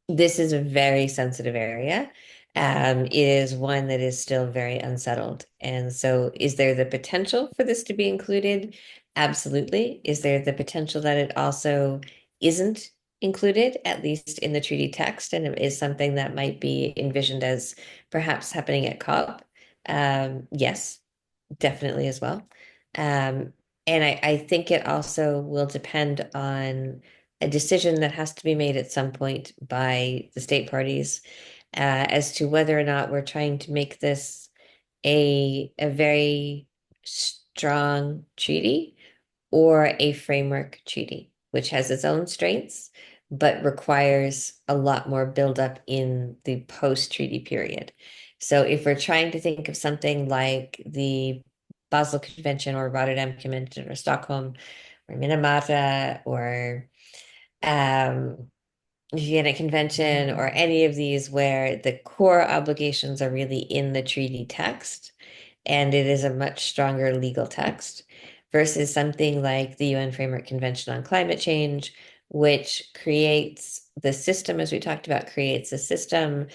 this is a very sensitive area. It is one that is still very unsettled. And so is there the potential for this to be included? Absolutely. Is there the potential that it also isn't included, at least in the treaty text, and it is something that might be envisioned as perhaps happening at COP? Yes, definitely as well. Um, and I think it also will depend on a decision that has to be made at some point by the state parties as to whether or not we're trying to make this a very strong treaty or a framework treaty, which has its own strengths, but requires a lot more buildup in the post-treaty period. So if we're trying to think of something like the Basel Convention or Rotterdam Convention or Stockholm or Minamata or um, Vienna Convention or any of these where the core obligations are really in the treaty text and it is a much stronger legal text versus something like the UN Framework Convention on Climate Change, which creates the system, as we talked about, creates a system,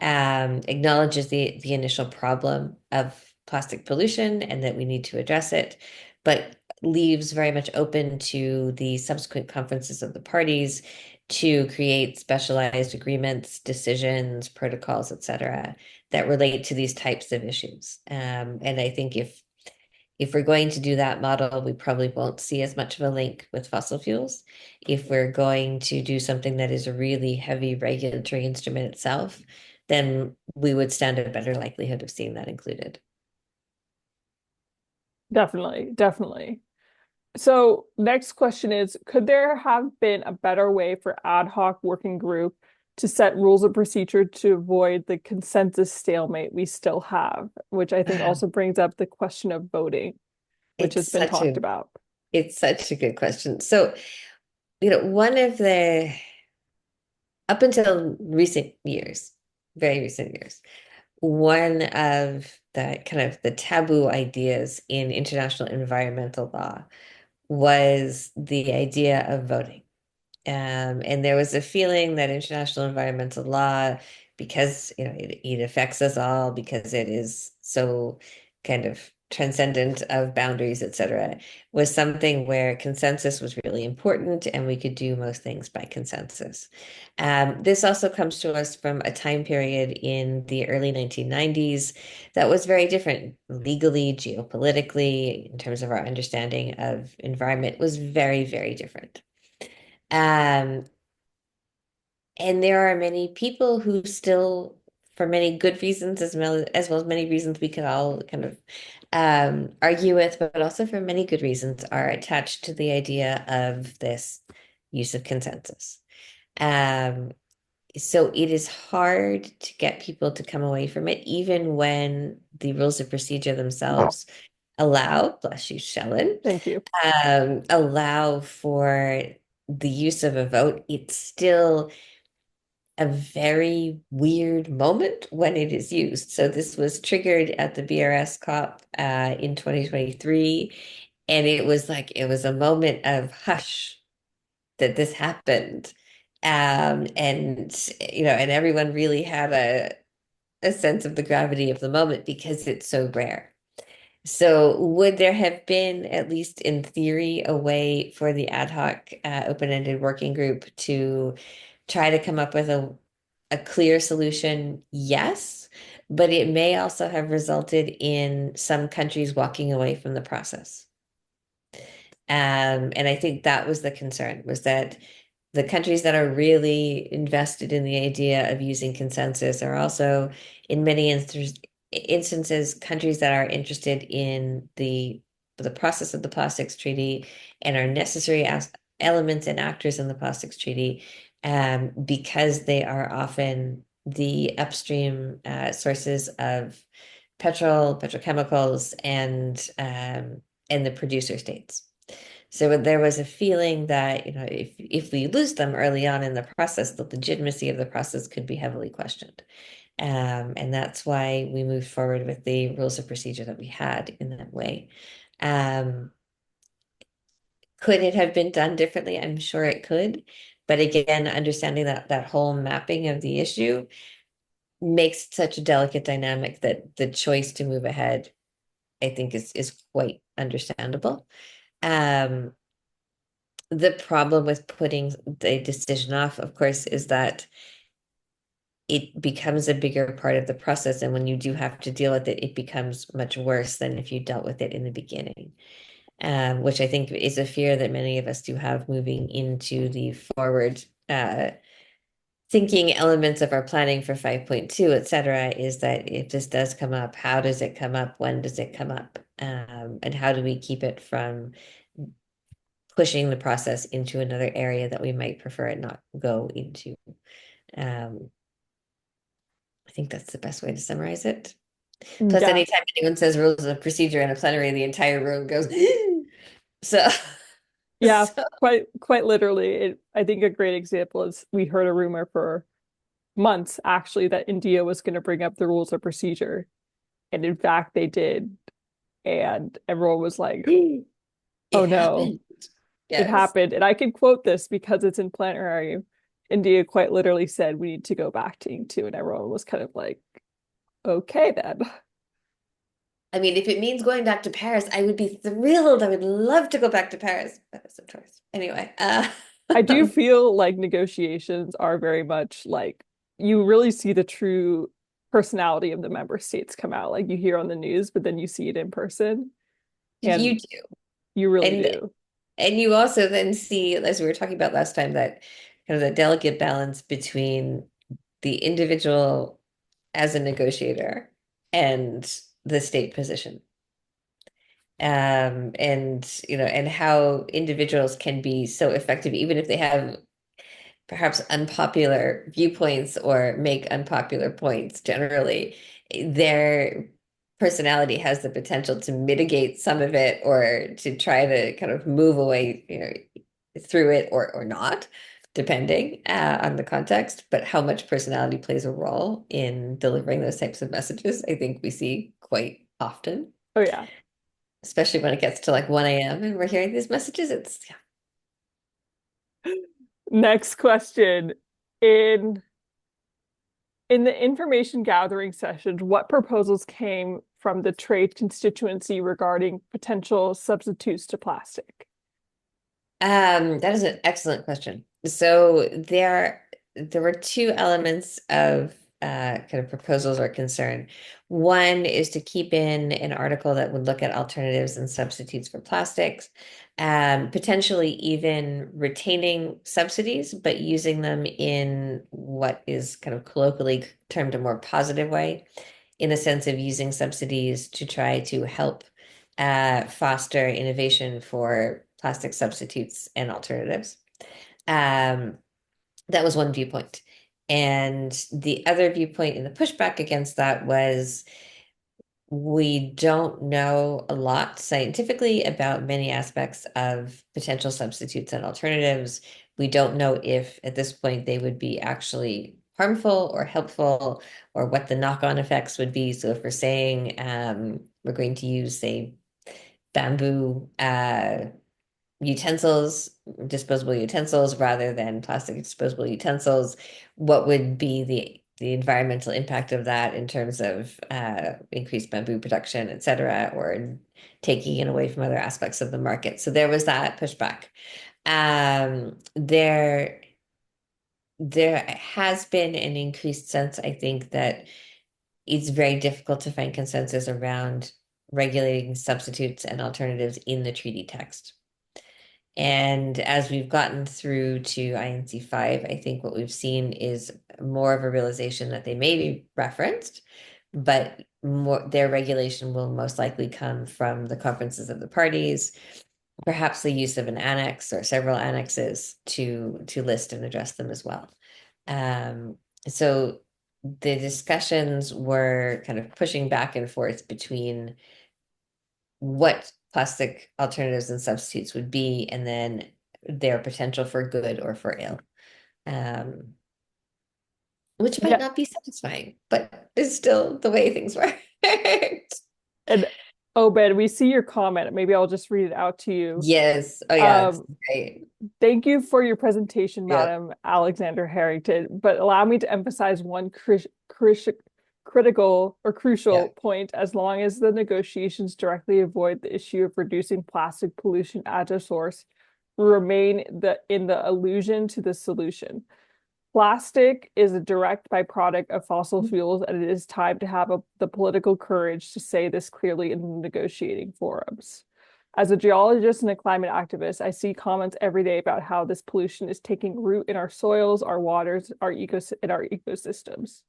acknowledges the initial problem of plastic pollution and that we need to address it, but leaves very much open to the subsequent conferences of the parties to create specialized agreements, decisions, protocols, etc., that relate to these types of issues. And I think if we're going to do that model, we probably won't see as much of a link with fossil fuels. If we're going to do something that is a really heavy regulatory instrument itself, then we would stand a better likelihood of seeing that included. Definitely, definitely. So, next question is, could there have been a better way for ad hoc working group to set rules of procedure to avoid the consensus stalemate we still have, which I think also brings up the question of voting, which It's has been such talked a about. it's such a good question. So, one of the up until recent years, very recent years, one of the kind of the taboo ideas in international environmental law was the idea of voting. And there was a feeling that international environmental law, because it affects us all, because it is so kind of transcendent of boundaries, etc., was something where consensus was really important and we could do most things by consensus. This also comes to us from a time period in the early 1990s that was very different legally, geopolitically, in terms of our understanding of environment was very, very different. Um, and there are many people who still, for many good reasons, as well as many reasons we could all kind of argue with, but also for many good reasons, are attached to the idea of this use of consensus. Um, so it is hard to get people to come away from it, even when the rules of procedure themselves allow, bless you, Shellen, Thank you. allow for the use of a vote. It's still a very weird moment when it is used. So this was triggered at the BRS COP in 2023, and it was a moment of hush that this happened. And everyone really had a sense of the gravity of the moment because it's so rare. So would there have been, at least in theory, a way for the ad hoc open-ended working group to try to come up with a clear solution? Yes, but it may also have resulted in some countries walking away from the process. And I think that was the concern, was that the countries that are really invested in the idea of using consensus are also, in many instances, countries that are interested in the process of the plastics treaty and are necessary as elements and actors in the plastics treaty, because they are often the upstream sources of petrochemicals, and the producer states. So there was a feeling that, if we lose them early on in the process, the legitimacy of the process could be heavily questioned. And that's why we moved forward with the rules of procedure that we had in that way. Um, could it have been done differently? I'm sure it could. But again, understanding that whole mapping of the issue makes such a delicate dynamic that the choice to move ahead, I think, is quite understandable. Um, The problem with putting the decision off, of course, is that it becomes a bigger part of the process. And when you do have to deal with it, it becomes much worse than if you dealt with it in the beginning, which I think is a fear that many of us do have moving into the forward thinking elements of our planning for 5.2, et cetera, is that if this does come up, how does it come up? When does it come up? And how do we keep it from pushing the process into another area that we might prefer it not go into. Um, I think that's the best way to summarize it. Plus, Yeah. anytime anyone says rules of procedure in a plenary, the entire room goes, so, Yeah, so quite literally. I think a great example is we heard a rumor for months actually that India was going to bring up the rules of procedure. And in fact, they did. And everyone was like, oh it no, happened. it Yes. happened. And I can quote this because it's in plenary. India quite literally said, we need to go back to Ing2. And everyone was kind of like, okay, then. I mean, if it means going back to Paris, I would be thrilled. I would love to go back to Paris. But it's a choice. Anyway, I do feel like negotiations are very much like you really see the true personality of the member states come out. Like you hear on the news, but then you see it in person, you and do. you really And do. and you also then see, as we were talking about last time, that kind of the delicate balance between the individual as a negotiator and the state position. And and how individuals can be so effective, even if they have perhaps unpopular viewpoints or make unpopular points. Generally, their personality has the potential to mitigate some of it or to try to kind of move away, through it or not, depending on the context. But how much personality plays a role in delivering those types of messages, I think we see quite often, Oh yeah. especially when it gets to like 1 a.m. and we're hearing these messages. It's yeah. Next question. In in the information gathering sessions, what proposals came from the trade constituency regarding potential substitutes to plastic? That is an excellent question. So there were two elements of kind of proposals or concern. One is to keep in an article that would look at alternatives and substitutes for plastics, potentially even retaining subsidies, but using them in what is kind of colloquially termed a more positive way, in the sense of using subsidies to try to help foster innovation for plastic substitutes and alternatives. Um, that was one viewpoint. And the other viewpoint in the pushback against that was we don't know a lot scientifically about many aspects of potential substitutes and alternatives. We don't know if at this point they would be actually harmful or helpful or what the knock-on effects would be. So if we're saying we're going to use, say, bamboo utensils, disposable utensils, rather than plastic disposable utensils, what would be the environmental impact of that in terms of increased bamboo production, et cetera, or taking it away from other aspects of the market. So there was that pushback. There has been an increased sense, I think, that it's very difficult to find consensus around regulating substitutes and alternatives in the treaty text. And as we've gotten through to INC 5, I think what we've seen is more of a realization that they may be referenced, but more their regulation will most likely come from the conferences of the parties, perhaps the use of an annex or several annexes to list and address them as well. Um, so the discussions were kind of pushing back and forth between what plastic alternatives and substitutes would be, and then their potential for good or for ill, um, which might Yeah. not be satisfying, but is still the way things work. And oh, Ben, we see your comment. Maybe I'll just read it out to you. Yes. Oh, yeah. It's Um, great. Thank you for your presentation, Yeah. Madam Alexander Harrington, but allow me to emphasize one critical or Yeah. crucial point. As long as the negotiations directly avoid the issue of reducing plastic pollution at a source, we remain in the illusion to the solution. Plastic is a direct byproduct of fossil fuels, and it is time to have the political courage to say this clearly in negotiating forums. As a geologist and a climate activist, I see comments every day about how this pollution is taking root in our soils, our waters, our ecosystems.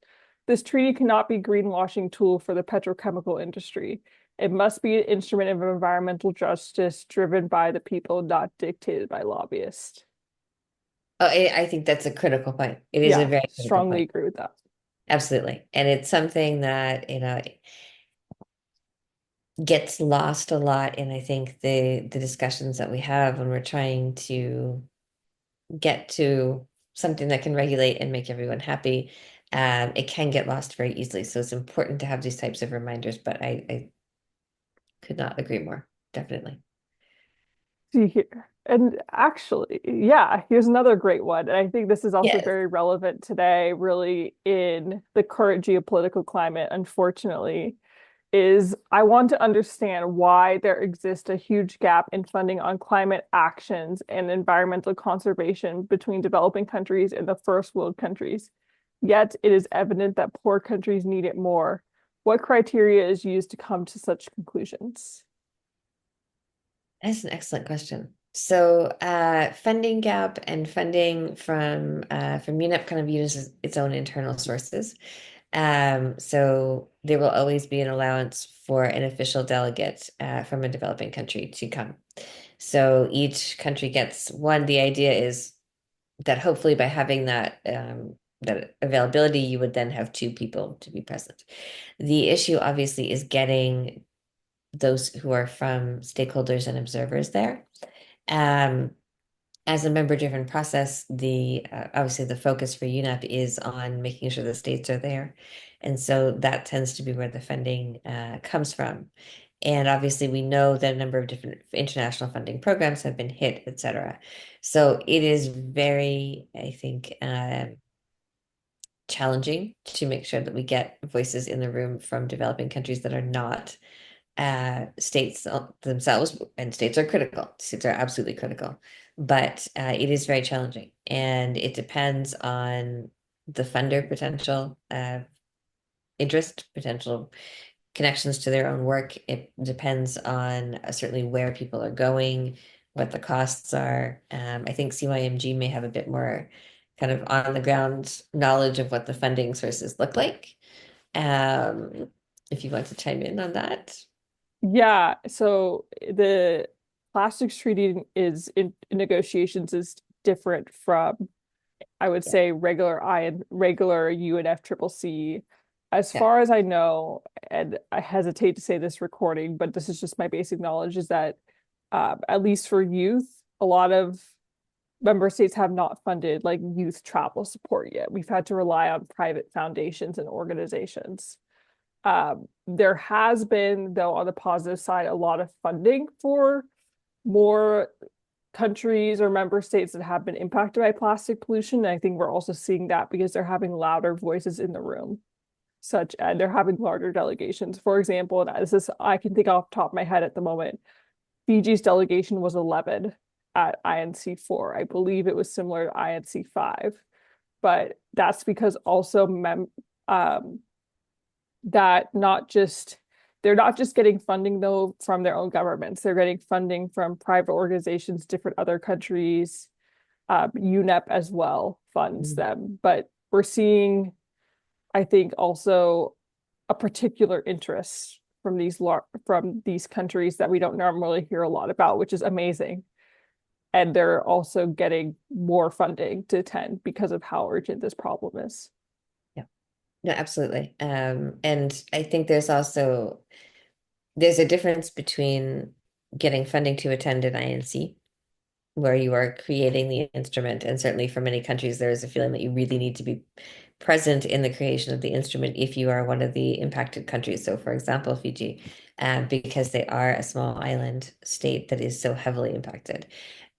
This treaty cannot be a greenwashing tool for the petrochemical industry. It must be an instrument of environmental justice driven by the people, not dictated by lobbyists. Oh, I think that's a critical point. It is a Yeah, very critical strongly point. agree with that. Absolutely. And it's something that, gets lost a lot in I think the discussions that we have when we're trying to get to something that can regulate and make everyone happy. It can get lost very easily. So it's important to have these types of reminders, but I could not agree more. Definitely. See here. And actually, yeah, here's another great one. And I think this is also Yes. very relevant today, really in the current geopolitical climate, unfortunately, is I want to understand why there exists a huge gap in funding on climate actions and environmental conservation between developing countries and the first world countries. Yet it is evident that poor countries need it more. What criteria is used to come to such conclusions? That's an excellent question. So, funding gap and funding from UNEP kind of uses its own internal sources. So there will always be an allowance for an official delegate from a developing country to come. So each country gets one. The idea is that hopefully by having that availability, you would then have two people to be present. The issue obviously is getting those who are from stakeholders and observers there. Um, as a member-driven process, the obviously the focus for UNEP is on making sure the states are there, and so that tends to be where the funding comes from. And obviously, we know that a number of different international funding programs have been hit, et cetera. So it is very, I think, challenging to make sure that we get voices in the room from developing countries that are not states themselves, and states are critical. States are absolutely critical, but it is very challenging, and it depends on the funder potential, interest, potential connections to their own work. It depends on certainly where people are going, what the costs are. I think CYMG may have a bit more kind of on the ground knowledge of what the funding sources look like. Um, if you want to chime in on that. Yeah, so the plastics treaty is in negotiations is different from, I would Yeah, say, regular UNFCCC. As yeah. far as I know, and I hesitate to say this recording, but this is just my basic knowledge, is that at least for youth, a lot of member states have not funded like youth travel support yet. We've had to rely on private foundations and organizations. There has been, though, on the positive side, a lot of funding for more countries or member states that have been impacted by plastic pollution. And I think we're also seeing that because they're having louder voices in the room, such and they're having larger delegations. For example, and this is I can think off the top of my head at the moment, Fiji's delegation was 11 at INC4. I believe it was similar to INC5, but that's because also um, that not just they're not just getting funding though from their own governments. They're getting funding from private organizations, different other countries. UNEP as well funds Mm. them, but we're seeing, I think, also a particular interest from these countries that we don't normally hear a lot about, which is amazing. And they're also getting more funding to attend because of how urgent this problem is. Yeah. No, absolutely. And I think there's a difference between getting funding to attend an INC, where you are creating the instrument, and certainly for many countries, there is a feeling that you really need to be present in the creation of the instrument if you are one of the impacted countries. So, for example, Fiji, because they are a small island state that is so heavily impacted,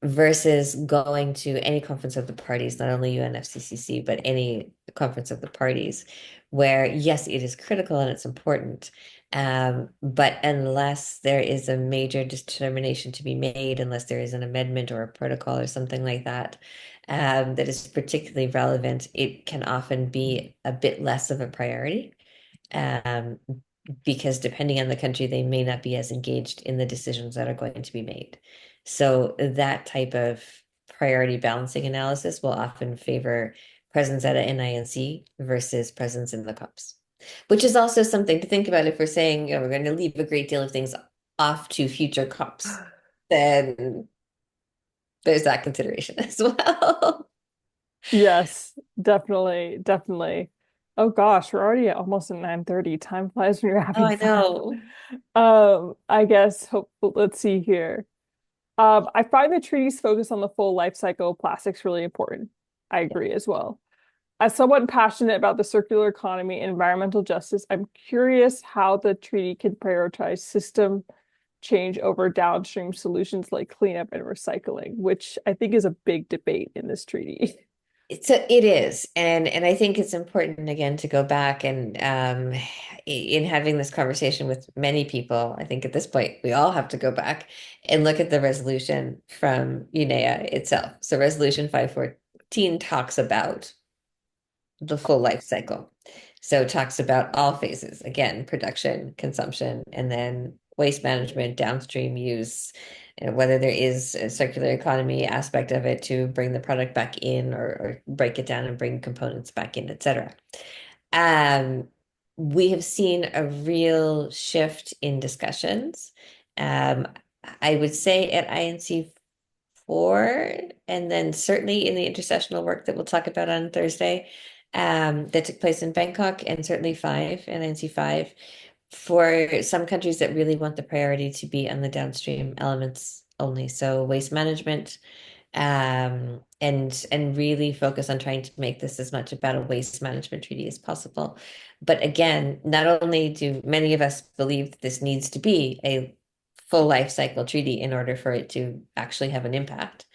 versus going to any conference of the parties, not only UNFCCC, but any conference of the parties, where yes, it is critical and it's important. But unless there is a major determination to be made, unless there is an amendment or a protocol or something like that, that is particularly relevant, it can often be a bit less of a priority. Um, because depending on the country, they may not be as engaged in the decisions that are going to be made. So that type of priority balancing analysis will often favor presence at an NINC versus presence in the COPs, which is also something to think about if we're saying, we're going to leave a great deal of things off to future COPs, then there's that consideration as well. Yes, definitely, definitely. Oh gosh, we're already almost at 9:30. Time flies when you're Oh, having I fun. know. I guess let's see here. I find the treaty's focus on the full life cycle of plastics really important. I agree as well. As someone passionate about the circular economy and environmental justice, I'm curious how the treaty can prioritize system change over downstream solutions like cleanup and recycling, which I think is a big debate in this treaty. So it is, and I think it's important again to go back and in having this conversation with many people, I think at this point we all have to go back and look at the resolution from UNEA itself. So Resolution 514 talks about the full life cycle. So it talks about all phases, again, production, consumption, and then waste management, downstream use, whether there is a circular economy aspect of it to bring the product back in or break it down and bring components back in, etc. Um, we have seen a real shift in discussions. Um, I would say at INC four, and then certainly in the intersessional work that we'll talk about on Thursday, that took place in Bangkok, and certainly five, and NC five, for some countries that really want the priority to be on the downstream elements only. So waste management, and really focus on trying to make this as much about a waste management treaty as possible. But again, not only do many of us believe that this needs to be a full life cycle treaty in order for it to actually have an impact,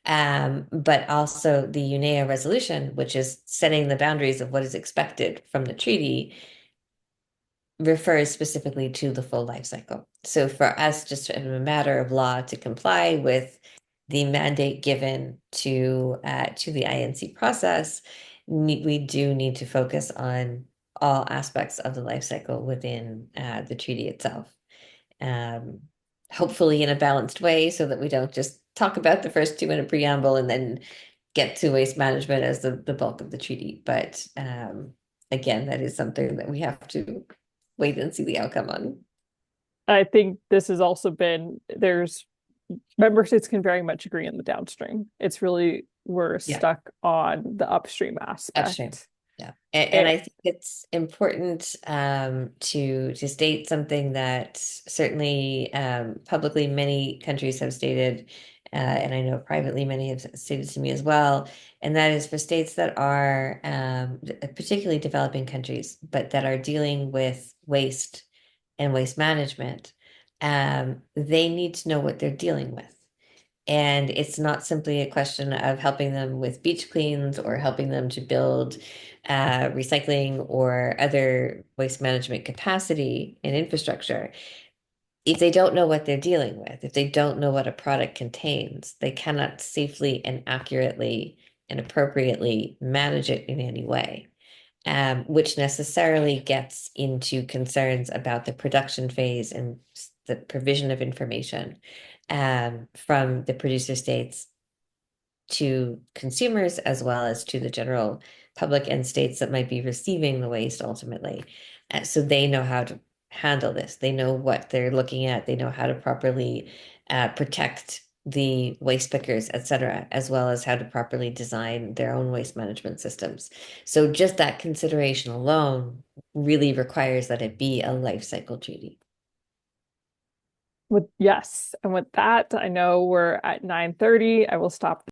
but also the UNEA resolution, which is setting the boundaries of what is expected from the treaty, refers specifically to the full life cycle. So for us, just in a matter of law to comply with the mandate given to the INC process, we do need to focus on all aspects of the life cycle within the treaty itself. Um, Hopefully in a balanced way so that we don't just talk about the first two in a preamble and then get to waste management as the bulk of the treaty. But again, that is something that we have to wait and see the outcome on. I think this has also been there's member states can very much agree on the downstream. It's really we're Yeah, stuck on the upstream upstream. aspect. Yeah. And It, I think it's important to state something that certainly publicly many countries have stated, and I know privately many have stated to me as well, and that is for states that are particularly developing countries, but that are dealing with waste and waste management, they need to know what they're dealing with. And it's not simply a question of helping them with beach cleans or helping them to build recycling or other waste management capacity and infrastructure. If they don't know what they're dealing with, if they don't know what a product contains, they cannot safely and accurately and appropriately manage it in any way, which necessarily gets into concerns about the production phase and the provision of information from the producer states to consumers as well as to the general public and states that might be receiving the waste ultimately. So they know how to handle this. They know what they're looking at. They know how to properly protect the waste pickers, et cetera, as well as how to properly design their own waste management systems. So just that consideration alone really requires that it be a life cycle treaty. with yes, and with that, I know we're at 9:30. I will stop